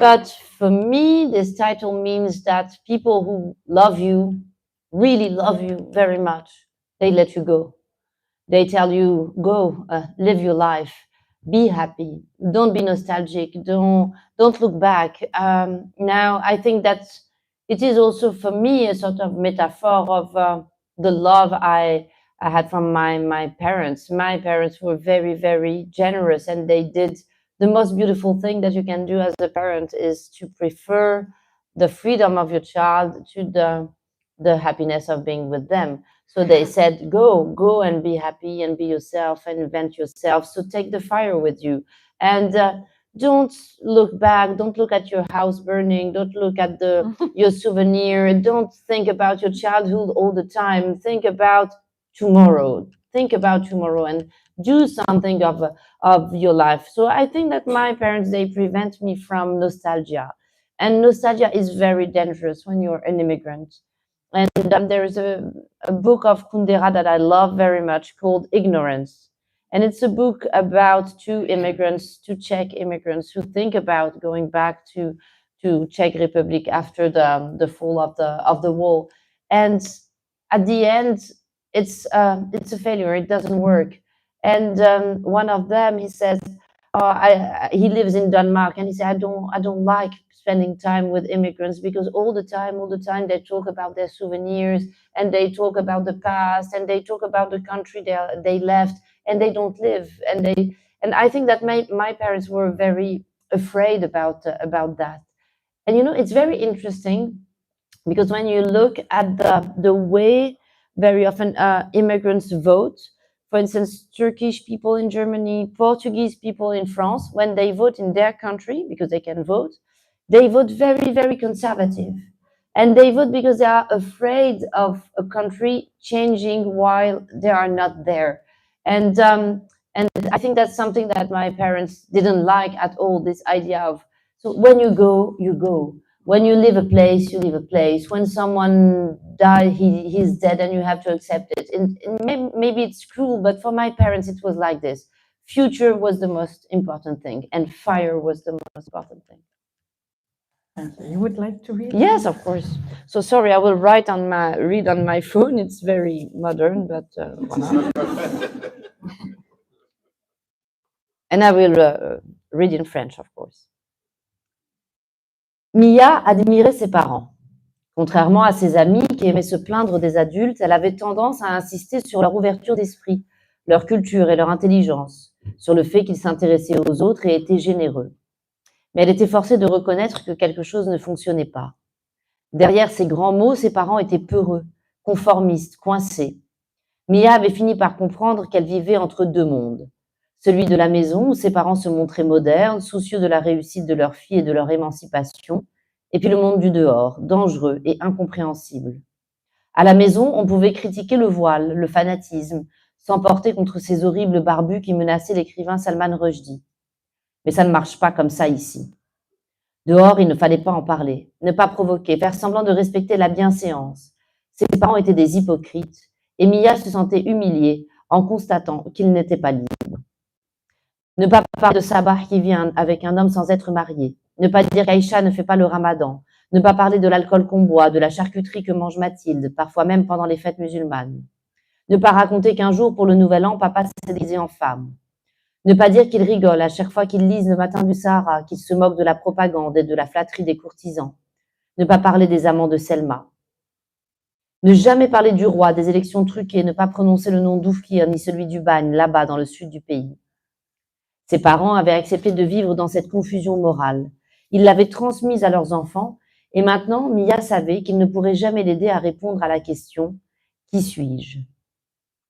But for me, this title means that people who love you, really love you very much, they let you go. They tell you, go, live your life, be happy, don't be nostalgic, don't look back. Now, I think that it is also for me a sort of metaphor of the love I had from my parents. My parents were very, very generous, and they did the most beautiful thing that you can do as a parent is to prefer the freedom of your child to the happiness of being with them. So they said, go and be happy and be yourself and invent yourself. So take the fire with you. And don't look back. Don't look at your house burning. Don't look at your souvenir. Don't think about your childhood all the time. Think about tomorrow. Think about tomorrow and do something of your life. So I think that my parents, they prevent me from nostalgia. And nostalgia is very dangerous when you're an immigrant. And there is a book of Kundera that I love very much called Ignorance. And it's a book about two Czech immigrants who think about going back to Czech Republic after the fall of the wall. And at the end, it's a failure. It doesn't work. And one of them, he says, he lives in Denmark, and he said, I don't like spending time with immigrants because all the time they talk about their souvenirs and they talk about the past and they talk about the country they left and they don't live. And I think that my parents were very afraid about that. And it's very interesting because when you look at the way very often immigrants vote, for instance, Turkish people in Germany, Portuguese people in France, when they vote in their country, because they can vote, they vote very, very conservative. And they vote because they are afraid of a country changing while they are not there. And I think that's something that my parents didn't like at all, this idea of, so when you go, you go. When you leave a place, you leave a place. When someone dies, he's dead and you have to accept it. And maybe it's cruel, but for my parents, it was like this. Future was the most important thing, and fire was the most important thing. You would like to read? Yes, of course. So sorry, I will read on my phone. It's very modern, but voilà. And I will read in French, of course. Mia admirait ses parents. Contrairement à ses amis qui aimaient se plaindre des adultes, elle avait tendance à insister sur leur ouverture d'esprit, leur culture et leur intelligence, sur le fait qu'ils s'intéressaient aux autres et étaient généreux. Mais elle était forcée de reconnaître que quelque chose ne fonctionnait pas. Derrière ces grands mots, ses parents étaient peureux, conformistes, coincés. Mia avait fini par comprendre qu'elle vivait entre deux mondes. Celui de la maison, où ses parents se montraient modernes, soucieux de la réussite de leur fille et de leur émancipation, et puis le monde du dehors, dangereux et incompréhensible. À la maison, on pouvait critiquer le voile, le fanatisme, s'emporter contre ces horribles barbus qui menaçaient l'écrivain Salman Rushdie. Mais ça ne marche pas comme ça ici. Dehors, il ne fallait pas en parler, ne pas provoquer, faire semblant de respecter la bienséance. Ses parents étaient des hypocrites, et Mia se sentait humiliée en constatant qu'ils n'étaient pas libres. Ne pas parler de Sabah qui vient avec un homme sans être marié, ne pas dire qu'Aïcha ne fait pas le ramadan, ne pas parler de l'alcool qu'on boit, de la charcuterie que mange Mathilde, parfois même pendant les fêtes musulmanes. Ne pas raconter qu'un jour, pour le nouvel an, papa s'est déguisé en femme. Ne pas dire qu'il rigole à chaque fois qu'il lise Le Matin du Sahara, qu'il se moque de la propagande et de la flatterie des courtisans. Ne pas parler des amants de Selma. Ne jamais parler du roi, des élections truquées, ne pas prononcer le nom d'Oufkir ni celui du Bagne, là-bas dans le sud du pays. Ses parents avaient accepté de vivre dans cette confusion morale. Ils l'avaient transmise à leurs enfants et maintenant, Mia savait qu'ils ne pourraient jamais l'aider à répondre à la question « Qui suis-je »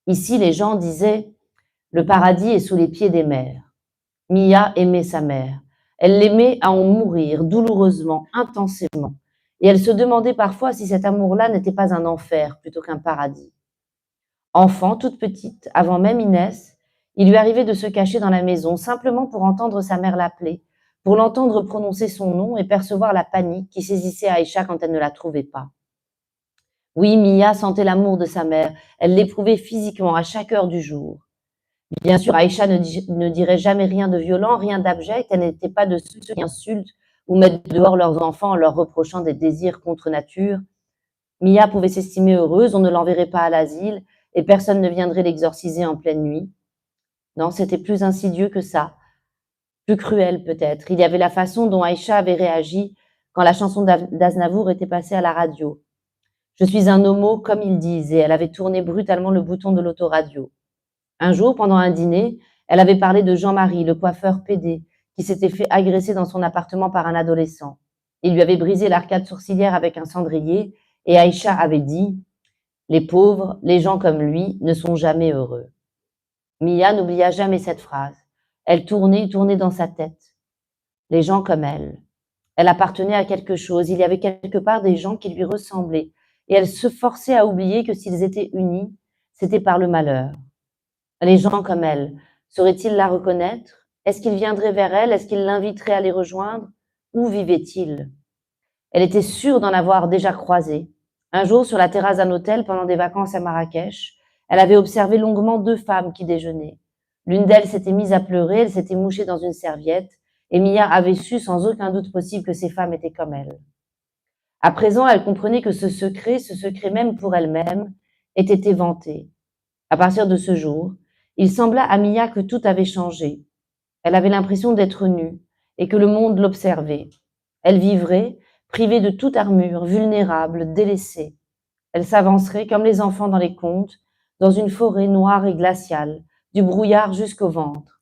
Ici, les gens disaient « Le paradis est sous les pieds des mères ». Mia aimait sa mère. Elle l'aimait à en mourir, douloureusement, intensément. Et elle se demandait parfois si cet amour-là n'était pas un enfer plutôt qu'un paradis. Enfant, toute petite, avant même Inès, il lui arrivait de se cacher dans la maison simplement pour entendre sa mère l'appeler, pour l'entendre prononcer son nom et percevoir la panique qui saisissait Aïcha quand elle ne la trouvait pas. Oui, Mia sentait l'amour de sa mère, elle l'éprouvait physiquement à chaque heure du jour. Bien sûr, Aïcha ne dirait jamais rien de violent, rien d'abject, elle n'était pas de ceux qui insultent ou mettent dehors leurs enfants en leur reprochant des désirs contre nature. Mia pouvait s'estimer heureuse, on ne l'enverrait pas à l'asile et personne ne viendrait l'exorciser en pleine nuit. Non, c'était plus insidieux que ça, plus cruel peut-être. Il y avait la façon dont Aïcha avait réagi quand la chanson d'Aznavour était passée à la radio. Je suis un homo, comme ils disent, et elle avait tourné brutalement le bouton de l'autoradio. Un jour, pendant un dîner, elle avait parlé de Jean-Marie, le coiffeur pédé, qui s'était fait agresser dans son appartement par un adolescent. Il lui avait brisé l'arcade sourcilière avec un cendrier et Aïcha avait dit « Les pauvres, les gens comme lui, ne sont jamais heureux ». Mia n'oublia jamais cette phrase. Elle tournait dans sa tête. Les gens comme elle. Elle appartenait à quelque chose. Il y avait quelque part des gens qui lui ressemblaient. Et elle se forçait à oublier que s'ils étaient unis, c'était par le malheur. Les gens comme elle, sauraient-ils la reconnaître? Est-ce qu'ils viendraient vers elle? Est-ce qu'ils l'inviteraient à les rejoindre? Où vivaient-ils? Elle était sûre d'en avoir déjà croisé. Un jour, sur la terrasse d'un hôtel, pendant des vacances à Marrakech, elle avait observé longuement deux femmes qui déjeunaient. L'une d'elles s'était mise à pleurer, elle s'était mouchée dans une serviette, et Mia avait su sans aucun doute possible que ces femmes étaient comme elle. À présent, elle comprenait que ce secret même pour elle-même, était éventé. À partir de ce jour, il sembla à Mia que tout avait changé. Elle avait l'impression d'être nue et que le monde l'observait. Elle vivrait, privée de toute armure, vulnérable, délaissée. Elle s'avancerait, comme les enfants dans les contes, dans une forêt noire et glaciale, du brouillard jusqu'au ventre.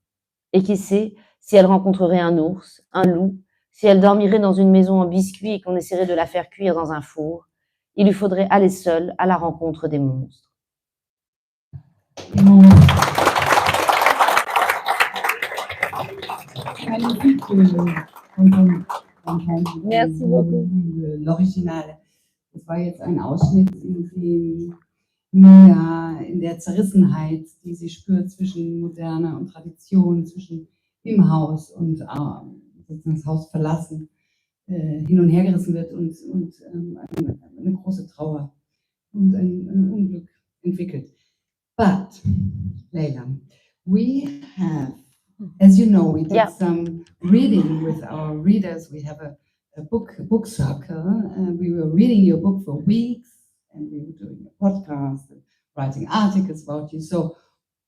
Et qui sait si elle rencontrerait un ours, un loup, si elle dormirait dans une maison en biscuits et qu'on essaierait de la faire cuire dans un four. Il lui faudrait aller seule à la rencontre des monstres. Magnifique, Merci beaucoup. L'original. war jetzt ein Ausschnitt, in dem Mia in der Zerrissenheit, die sie spürt zwischen Moderne und Tradition, zwischen im Haus und sozusagen das Haus verlassen, hin und her gerissen wird und eine große Trauer und ein Unglück entwickelt. But, Leïla, we have, as you know, we did some reading with our readers. We have a book circle, and we were reading your book for weeks, and we were doing a podcast and writing articles about you. So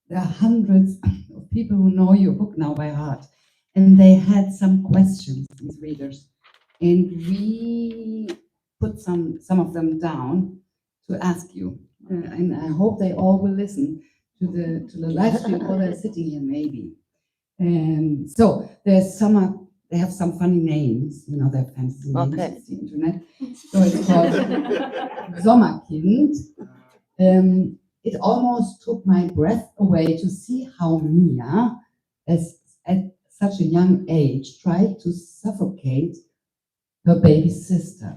there are hundreds of people who know your book now by heart, and they had some questions, these readers, and we put some of them down to ask you, and I hope they all will listen to the live stream, or they're sitting here maybe. And so there's some. They have some funny names, you know, they're fancy names, it's the internet. So it's called Sommerkind. It almost took my breath away to see how Mia, at such a young age, tried to suffocate her baby sister.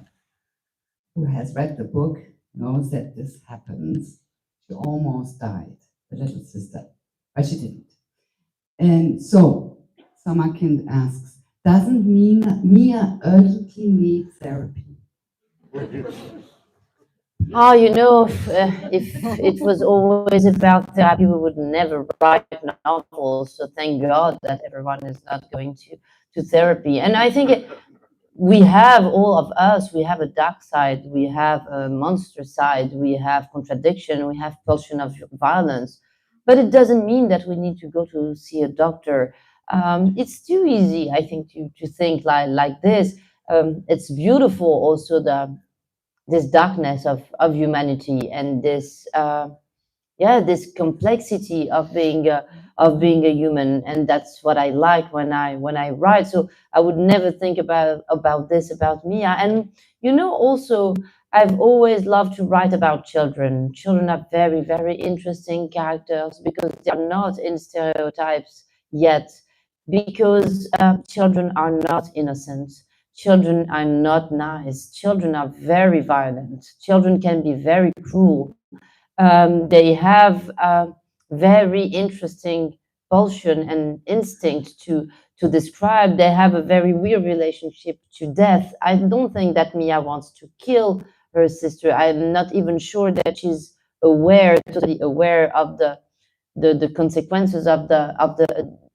Who has read the book knows that this happens. She almost died, the little sister, but she didn't. And so Sommerkind asks, doesn't Mia urgently need therapy? Oh, you know, if it was always about therapy, we would never write novels. So thank God that everyone is not going to therapy. And I think we have, all of us, we have a dark side, we have a monster side, we have contradiction, we have pulsion of violence. But it doesn't mean that we need to go to see a doctor. It's too easy, I think, to think like this. It's beautiful also, this darkness of humanity, and this this complexity of being a human, and that's what I like when I write. So I would never think about this about Mia. And you know, also I've always loved to write about children. Children are very, very interesting characters because they are not in stereotypes yet, because children are not innocent. Children are not nice. Children are very violent. Children can be very cruel. They have a very interesting pulsion and instinct to describe. They have a very weird relationship to death. I don't think that Mia wants to kill her sister. I'm not even sure that she's totally aware of the consequences of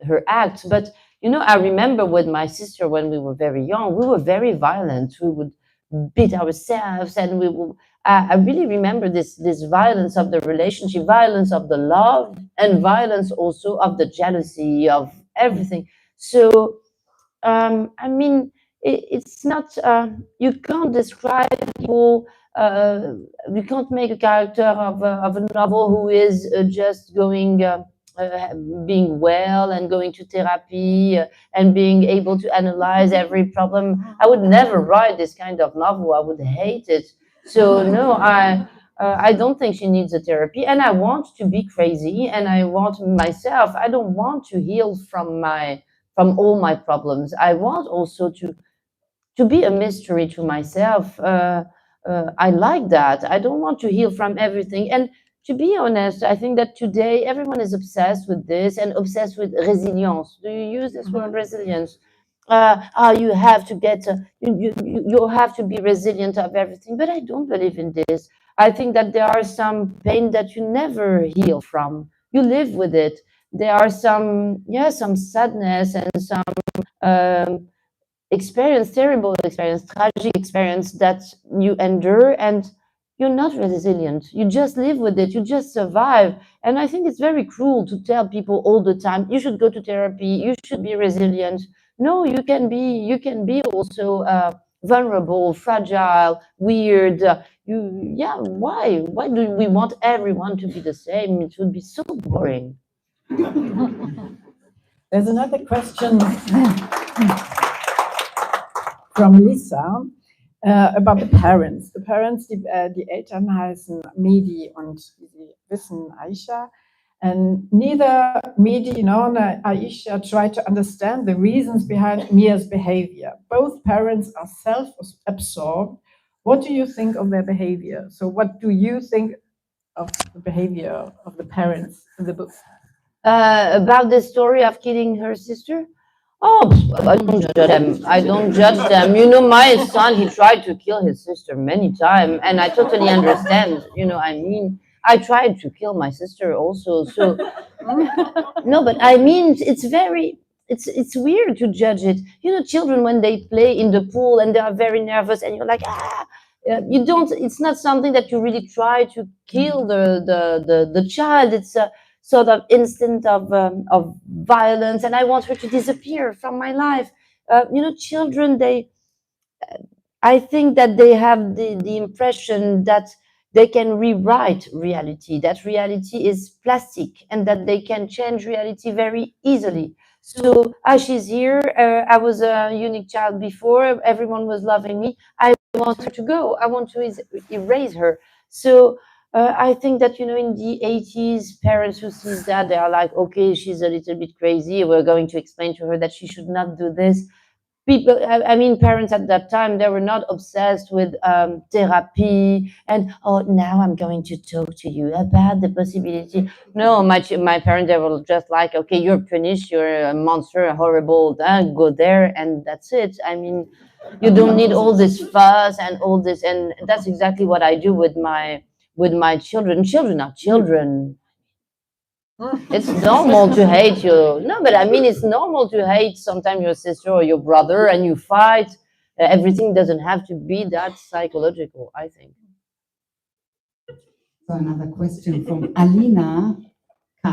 her act. But you know, I remember with my sister when we were very young, we were very violent. We would beat ourselves, and we would. I really remember this violence of the relationship, violence of the love, and violence also of the jealousy of everything. So I mean, it's not. You can't describe people. You can't make a character of a novel who is just going. Being well and going to therapy and being able to analyze every problem. I would never write this kind of novel. I would hate it. So no, I don't think she needs a therapy. And I want to be crazy, and I want myself. I don't want to heal from all my problems. I want also to be a mystery to myself. I like that. I don't want to heal from everything. And to be honest, I think that today everyone is obsessed with this and obsessed with resilience. Do you use this word, resilience? You have to get, you have to be resilient of everything. But I don't believe in this. I think that there are some pain that you never heal from. You live with it. There are some sadness and some experience, terrible experience, tragic experience that you endure, and you're not resilient. You just live with it. You just survive. And I think it's very cruel to tell people all the time, you should go to therapy. You should be resilient. No, you can be also vulnerable, fragile, weird. Why? Why do we want everyone to be the same? It would be so boring. There's another question from Lisa about the parents. The parents, die Eltern heißen Mehdi und wie Sie wissen, Aisha. And neither Mehdi nor Aisha try to understand the reasons behind Mia's behavior. Both parents are self-absorbed, what do you think of their behavior? So what do you think of the behavior of the parents in the book? About the story of killing her sister? Oh, I don't judge them. I don't judge them. You know, my son, he tried to kill his sister many times, and I totally understand. You know, I mean, I tried to kill my sister also. So, no, but I mean, it's weird to judge it. You know, children when they play in the pool and they are very nervous, and you're like, ah. You don't. It's not something that you really try to kill the child. It's a sort of instant of violence, and I want her to disappear from my life. You know, children, I think that they have the impression that they can rewrite reality, that reality is plastic, and that they can change reality very easily. So, as she's here, I was a unique child before, everyone was loving me. I want her to go, I want to erase her. So, I think that, you know, in the 80s, parents who sees that, they are like, okay, she's a little bit crazy. We're going to explain to her that she should not do this. People, I mean, parents at that time, they were not obsessed with therapy and, oh, now I'm going to talk to you about the possibility. No, my parents, they were just like, okay, you're punished, you're a monster, horrible, go there, and that's it. I mean, you don't need all this fuss and all this, and that's exactly what I do with my children. Children are children. It's normal to hate you. No, but I mean, it's normal to hate sometimes your sister or your brother and you fight. Everything doesn't have to be that psychological, I think. So another question from Alina K.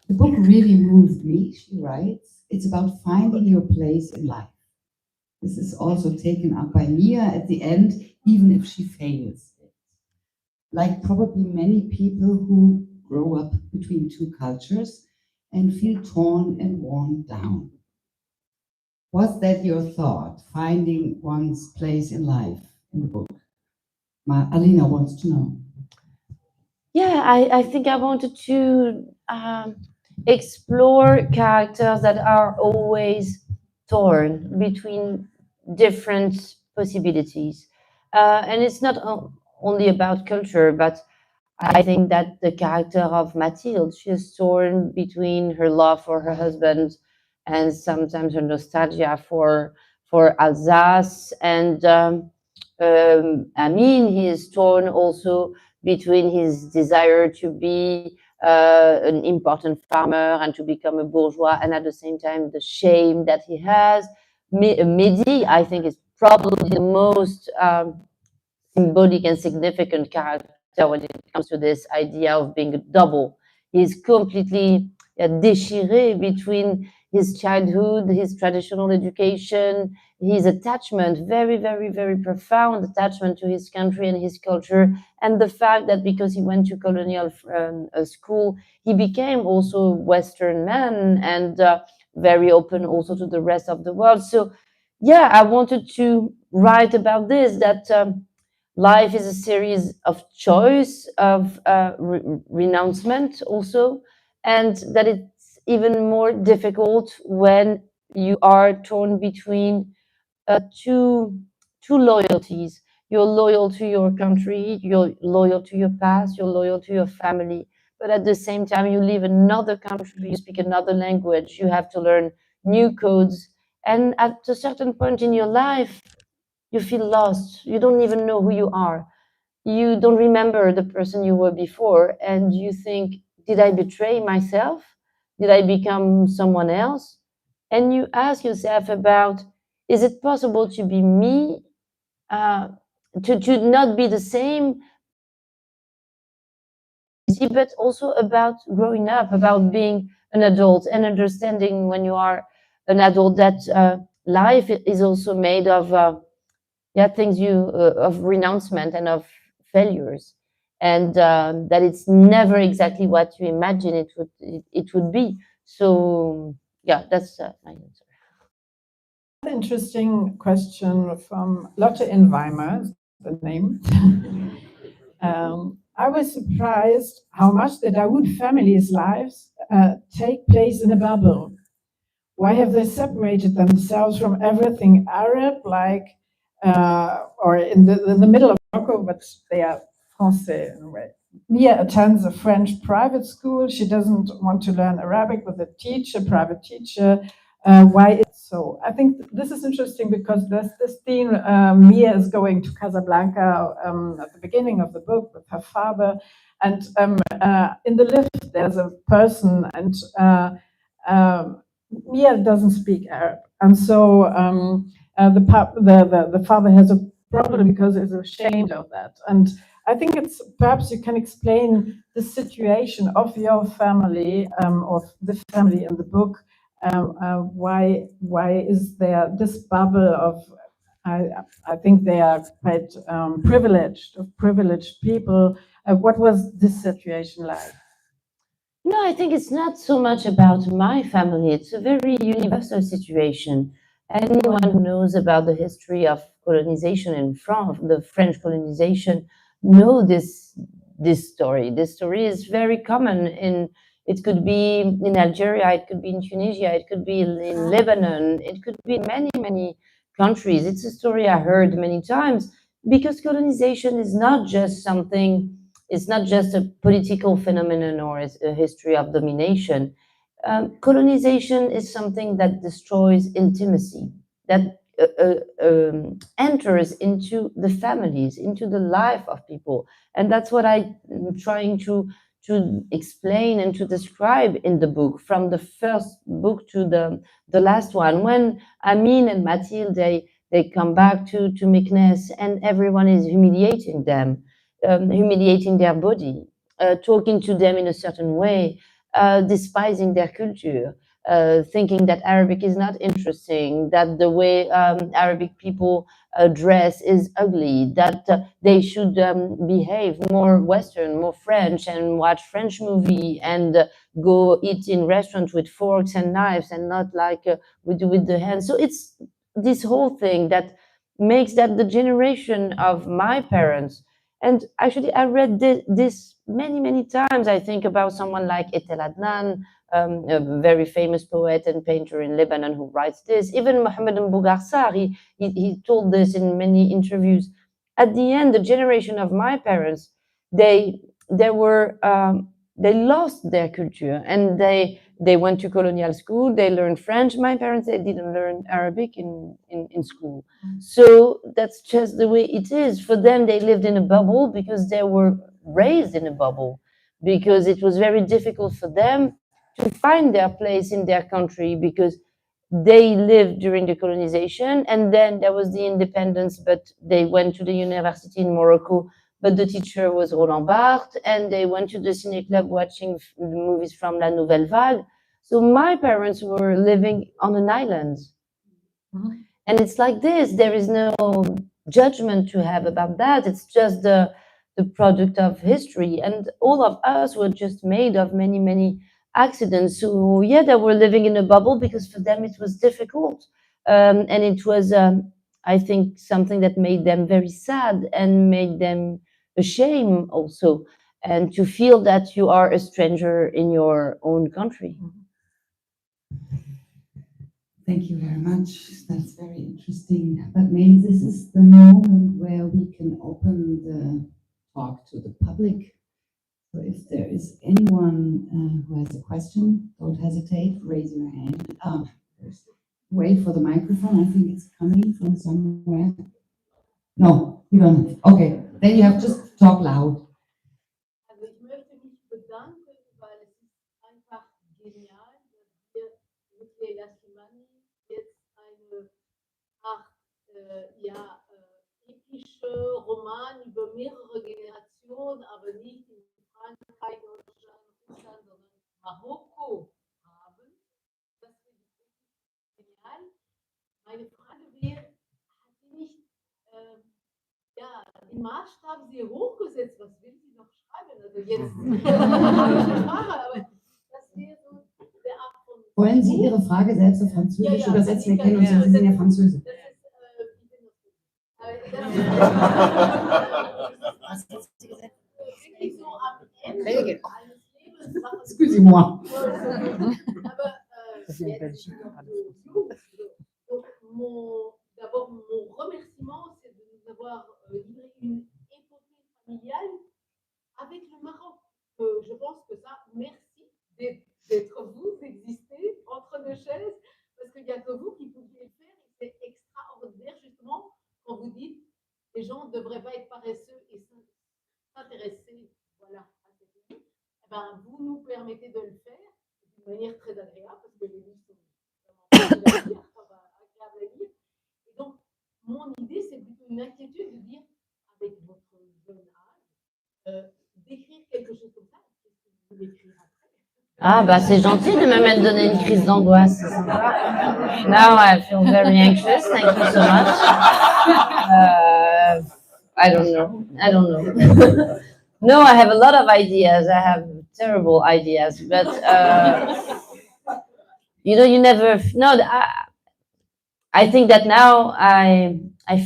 The book really moved me, she writes. It's about finding your place in life. This is also taken up by Mia at the end, even if she fails it. Like probably many people who grow up between two cultures and feel torn and worn down. Was that your thought, finding one's place in life in the book? Alina wants to know. Yeah, I think I wanted to explore characters that are always torn between different possibilities. And it's not only about culture, but I think that the character of Mathilde, she is torn between her love for her husband and sometimes her nostalgia for Alsace. And I mean, he is torn also between his desire to be an important farmer and to become a bourgeois, and at the same time, the shame that he has. Mehdi, I think, is probably the most symbolic and significant character when it comes to this idea of being a double. He's completely déchiré between his childhood, his traditional education, his attachment, very, very, very profound attachment to his country and his culture, and the fact that because he went to colonial school, he became also a Western man and very open also to the rest of the world. So, yeah, I wanted to write about this, that life is a series of choice, of renouncement also, and that it's even more difficult when you are torn between two loyalties. You're loyal to your country, you're loyal to your past, you're loyal to your family, but at the same time you live in another country, you speak another language, you have to learn new codes, and at a certain point in your life you feel lost. You don't even know who you are. You don't remember the person you were before, and you think, did I betray myself? Did I become someone else? And you ask yourself about, is it possible to be me, to not be the same, but also about growing up, about being an adult and understanding when you are an adult that life is also made of things of renouncement and of failures, and that it's never exactly what you imagine it would be. So yeah, that's my answer. Interesting question from Lotte in Weimar, the name. I was surprised how much the Dawood family's lives take place in a bubble. Why have they separated themselves from everything Arab, like or in the middle of Morocco, but they are Français in a way. Mia attends a French private school. She doesn't want to learn Arabic with a teacher, private teacher. Why it's so? I think this is interesting because there's this theme. Mia is going to Casablanca at the beginning of the book with her father, and in the lift there's a person, and Mia doesn't speak Arab, and so the father has a problem because he's ashamed of that. And I think it's perhaps you can explain the situation of your family, of the family in the book. Why is there this bubble of? I think they are quite privileged people. What was this situation like? No, I think it's not so much about my family. It's a very universal situation. Anyone who knows about the history of colonization in France, the French colonization, know this story. This story is very common in. It could be in Algeria, it could be in Tunisia, it could be in Lebanon, it could be in many countries. It's a story I heard many times because colonization is not just something. It's not just a political phenomenon or a history of domination. Colonization is something that destroys intimacy, that enters into the families, into the life of people. And that's what I'm trying to explain and to describe in the book, from the first book to the last one. When Amine and Mathilde, they come back to Meknès and everyone is humiliating them. Humiliating their body, talking to them in a certain way, despising their culture, thinking that Arabic is not interesting, that the way Arabic people dress is ugly, that they should behave more Western, more French, and watch French movie and go eat in restaurants with forks and knives and not like we do with the hands. So it's this whole thing that makes that the generation of my parents. And actually, I read this many times. I think about someone like Etel Adnan, a very famous poet and painter in Lebanon who writes this. Even Mohammed Mbougarsar, he told this in many interviews. At the end, the generation of my parents, they lost their culture and they went to colonial school, they learned French. My parents, they didn't learn Arabic in school. So that's just the way it is. For them, they lived in a bubble because they were raised in a bubble, because it was very difficult for them to find their place in their country because they lived during the colonization and then there was the independence, but they went to the university in Morocco, but the teacher was Roland Barthes, and they went to the cine club watching the movies from La Nouvelle Vague. So my parents were living on an island. And it's like this, there is no judgment to have about that. It's just the product of history. And all of us were just made of many accidents. So yeah, they were living in a bubble because for them it was difficult. And it was, I think, something that made them very sad and made them ashamed also. And to feel that you are a stranger in your own country. Thank you very much. That's very interesting. But maybe this is the moment where we can open the talk to the public. So if there is anyone who has a question, don't hesitate, raise your hand. Wait for the microphone. I think it's coming from somewhere. No, you don't. Okay, then you have just talk loud. Also ich möchte mich bedanken, weil es ist einfach genial, dass wir mit Leïla Slimani jetzt eine Art epische Roman über mehrere Generationen, aber nicht in Frankreich, Deutschland, Russland, sondern Marokko haben. Das finde ich wirklich genial. Meine Frage wäre, hat sie nicht den Maßstab sehr hoch gesetzt? Was will sie noch schreiben? Also jetzt Sprache, aber das wäre so der Art von. Wollen Sie Ihre Frage selbst auf Französisch übersetzen? Wir kennen uns ja, Sie sind ja Französin. Was hat sie gesagt? Wirklich so am Ende eines Lebens. Excusez-moi. Aber jetzt, d'abord, mon remerciement, manière très agréable, parce que les livres sont vraiment faciles à lire, agréables à lire. Et donc, mon idée, c'est plutôt une inquiétude de dire, avec votre jeune âge, d'écrire quelque chose comme ça, qu'est-ce que vous voulez écrire après? Ah, bah, c'est gentil de me donner une crise d'angoisse, c'est sympa. Now I feel very anxious, thank you so much. I don't know. No, I have a lot of ideas. I have terrible ideas, but you never. No, I think that now I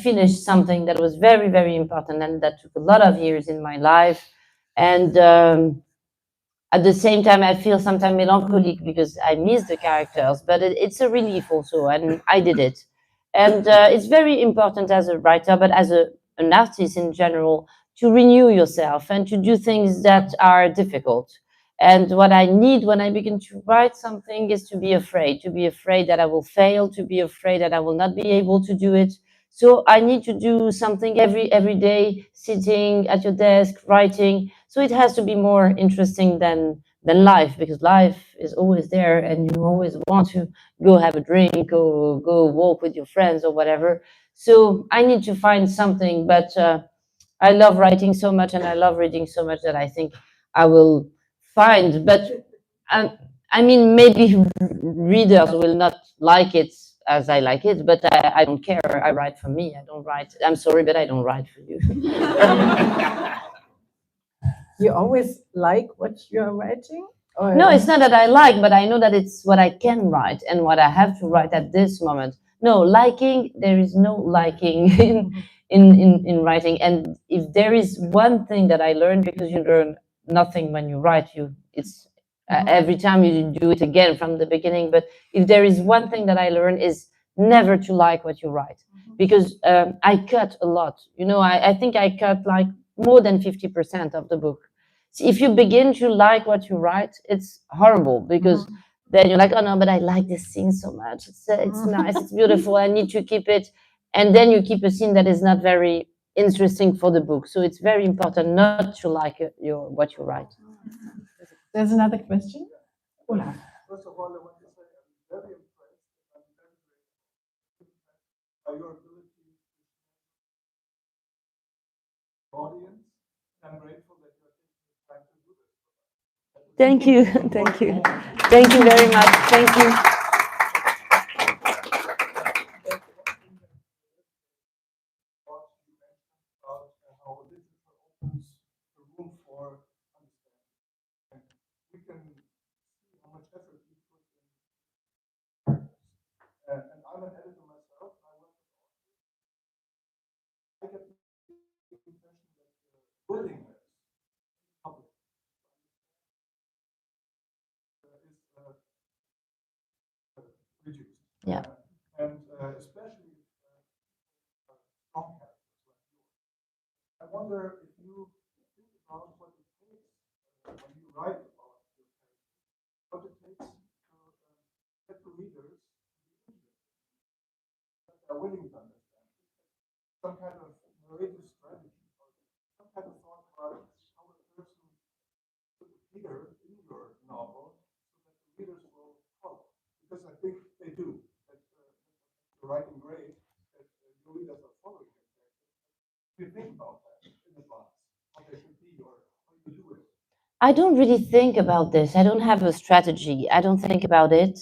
finished something that was very, very important, and that took a lot of years in my life, and at the same time I feel sometimes melancholic because I miss the characters, but it's a relief also, and I did it, and it's very important as a writer, but as an artist in general, to renew yourself and to do things that are difficult. And what I need when I begin to write something is to be afraid that I will fail, to be afraid that I will not be able to do it. So I need to do something every day, sitting at your desk, writing. So it has to be more interesting than life, because life is always there and you always want to go have a drink or go walk with your friends or whatever. So I need to find something, but I love writing so much and I love reading so much that I think I will find. But I mean, maybe readers will not like it as I like it, but I don't care. I write for me. I don't write. I'm sorry, but I don't write for you. You always like what you're writing? Or No, it's not that I like, but I know that it's what I can write and what I have to write at this moment. No, liking, there is no liking in writing. And if there is one thing that I learned, because you learn nothing when you write, it's every time you do it again from the beginning. But if there is one thing that I learned, is never to like what you write, because I cut a lot. I think I cut like more than 50% of the book. So if you begin to like what you write, it's horrible, because then you're like, oh no, but I like this scene so much. It's nice, it's beautiful. I need to keep it, and then you keep a scene that is not very interesting for the book. So it's very important not to like what you write. There's another question. Olaf. First of all, I want to say I'm very impressed and I'm very grateful by your ability to the audience. I'm grateful that you're taking the time to do this. Thank you. Thank you. Thank you very much. Thank you. About how literature opens the room for understanding. We can see how much effort you put in characters. And I'm an editor myself, and I work with authors. I get the impression that the willingness public is reduced. Yeah. And especially strong characters like yours. I wonder if you think about what it takes when you write about your characters, what it takes to get the readers to be interested, that they're willing to understand. Some kind of narrative strategy, or some kind of thought about how a person could appear in your novel so that the readers will follow. Because I think they do. That you're writing great, that your readers are following your characters. Do you think about that in advance? How they should be, or how you do it? I don't really think about this. I don't have a strategy. I don't think about it.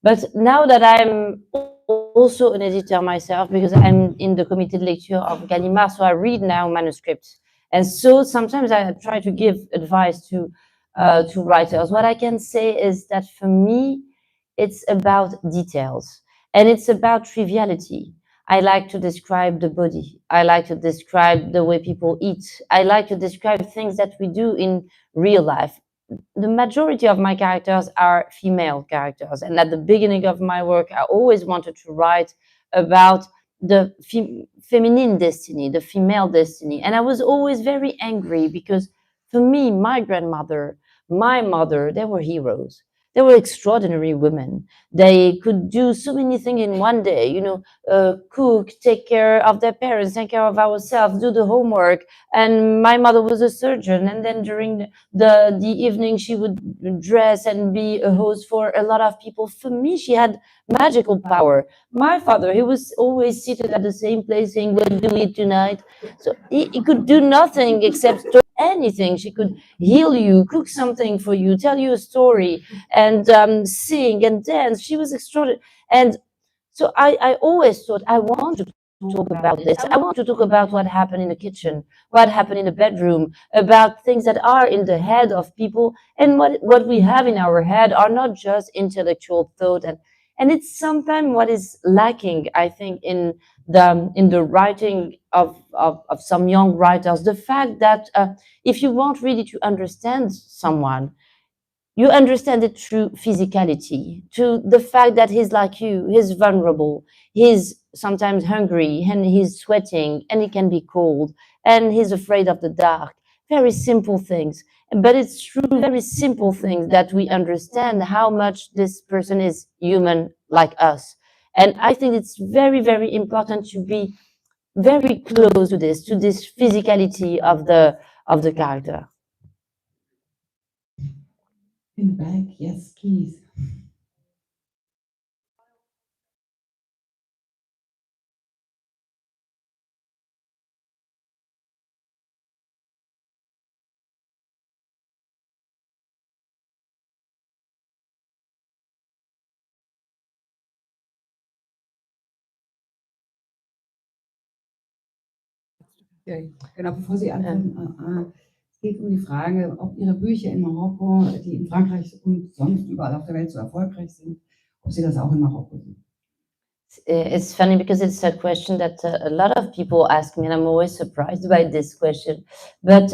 But now that I'm also an editor myself, because I'm in the comité de lecture of Gallimard, so I read now manuscripts. And so sometimes I try to give advice to writers. What I can say is that for me, it's about details and it's about triviality. I like to describe the body. I like to describe the way people eat. I like to describe things that we do in real life. The majority of my characters are female characters. And at the beginning of my work, I always wanted to write about the feminine destiny, the female destiny. And I was always very angry because for me, my grandmother, my mother, they were heroes. they were extraordinary women. They could do so many things in one day, you know, cook, take care of their parents, take care of ourselves, do the homework. And my mother was a surgeon, and then during the evening she would dress and be a host for a lot of people. For me, she had magical power. My father, he was always seated at the same place saying, what do we eat tonight? So he could do nothing except do anything. She could heal you, cook something for you, tell you a story, and sing and dance. She was extraordinary. And so I always thought, I want to talk about this. I want to talk about what happened in the kitchen, what happened in the bedroom, about things that are in the head of people. And what we have in our head are not just intellectual thought. And it's sometimes what is lacking, I think, in the writing of some young writers. The fact that if you want really to understand someone, you understand it through physicality, to the fact that he's like you, he's vulnerable, he's sometimes hungry, and he's sweating, and he can be cold, and he's afraid of the dark. Very simple things. But it's through very simple things that we understand how much this person is human like us. And I think it's very, very important to be very close to this physicality of the character. In the back, yes, please. Ja, genau, bevor Sie anfangen, es geht um die Frage, ob Ihre Bücher in Marokko, die in Frankreich und sonst überall auf der Welt so erfolgreich sind, ob Sie das auch in Marokko sind. It's funny because it's a question that a lot of people ask me, and I'm always surprised by this question. But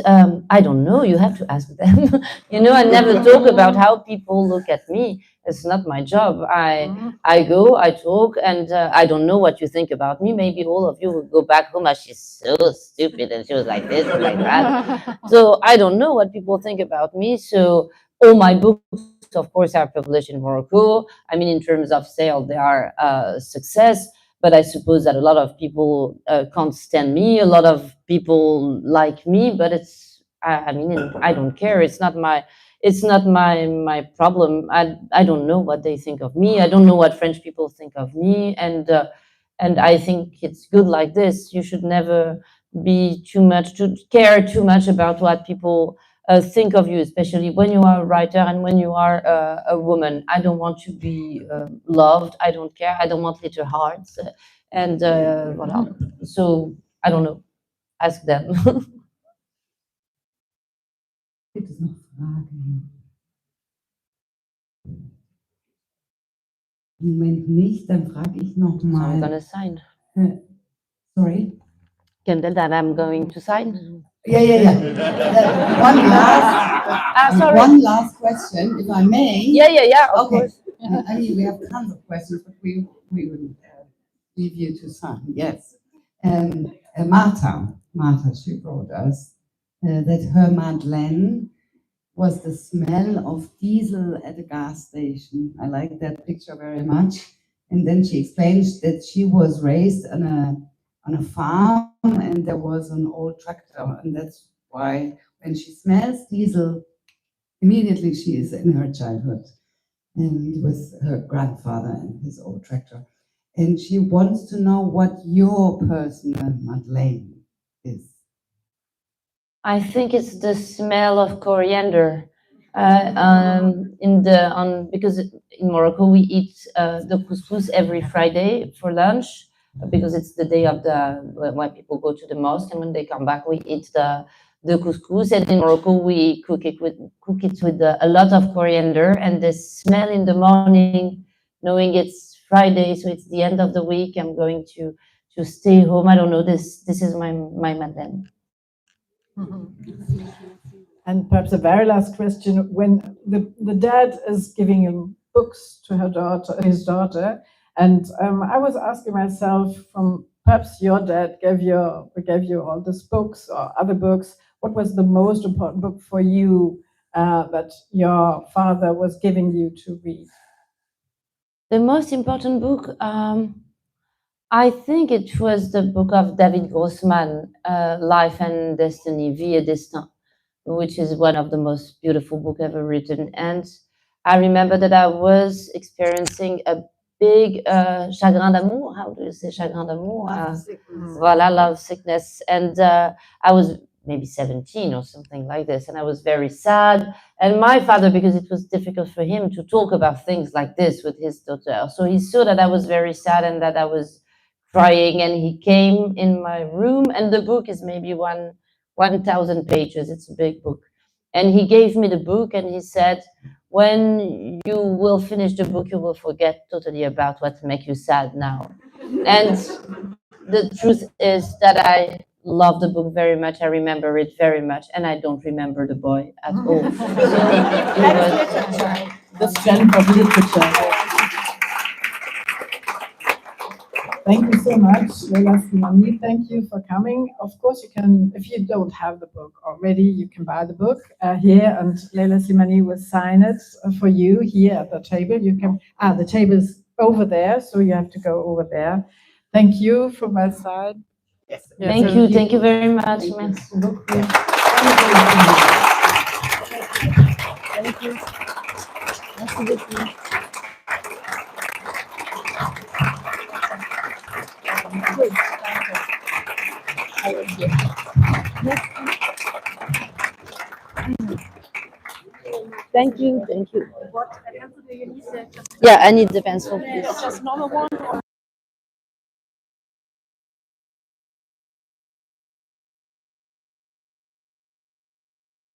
I don't know. You have to ask them. You know, I never talk about how people look at me. It's not my job. I go, I talk, and I don't know what you think about me. Maybe all of you will go back home. She's so stupid, and she was like this and like that. So I don't know what people think about me. So all my books, of course, are published in Morocco. I mean, in terms of sale, they are a success. But I suppose that a lot of people can't stand me. A lot of people like me, but I mean, I don't care. It's not my problem. I don't know what they think of me. I don't know what French people think of me. And I think it's good like this. You should never care too much about what people think of you, especially when you are a writer and when you are a woman. I don't want to be loved. I don't care. I don't want little hearts. And voilà. So I don't know. Ask them. Gibt es noch Fragen? Im Moment nicht, dann frage ich noch So I'm mal. gonna sign. Sorry? Kendall, that I'm going to sign. Yeah. One last question, if I may. Yeah. Of Okay. course. I mean, we have tons of questions, but we will leave you to sign. Yes. Martha, she wrote us that her Madeleine was the smell of diesel at a gas station. I like that picture very much. And then she explains that she was raised on a farm and there was an old tractor, and that's why when she smells diesel, immediately she is in her childhood and with her grandfather and his old tractor. And she wants to know what your personal Madeleine is. I think it's the smell of coriander. Because in Morocco we eat the couscous every Friday for lunch, because it's the day of when people go to the mosque, and when they come back we eat the couscous. And in Morocco we cook it with a lot of coriander, and the smell in the morning, knowing it's Friday, so it's the end of the week, I'm going to stay home. I don't know. This is my madeleine. And perhaps a very last question: when the dad is giving him books to his daughter, and I was asking myself, from perhaps your dad gave you all these books or other books, what was the most important book for you that your father was giving you to read? The most important book, I think it was the book of David Grossman, Life and Destiny, Vie et Destin, which is one of the most beautiful books ever written. And I remember that I was experiencing a big chagrin d'amour. How do you say chagrin d'amour? Voilà, love sickness. And I was maybe 17 or something like this. And I was very sad. And my father, because it was difficult for him to talk about things like this with his daughter. So he saw that I was very sad and that I was crying. And he came in my room. And the book is maybe 1,000 pages. It's a big book. And he gave me the book and he said, when you will finish the book, you will forget totally about what makes you sad now. And the truth is that I love the book very much. I remember it very much, and I don't remember the boy at all. So it was The strength of literature. Thank you so much, Leïla Slimani. Thank you for coming. Of course, you can, if you don't have the book already, you can buy the book here, and Leïla Slimani will sign it for you here at the table. You can, the table is over there, so you have to go over there. Thank you from my side. Yes. Thank you very much. Merci beaucoup. Thank you. Merci beaucoup. Thank you. What pencil do you need? Yeah, I need the pencil, please. Just normal one.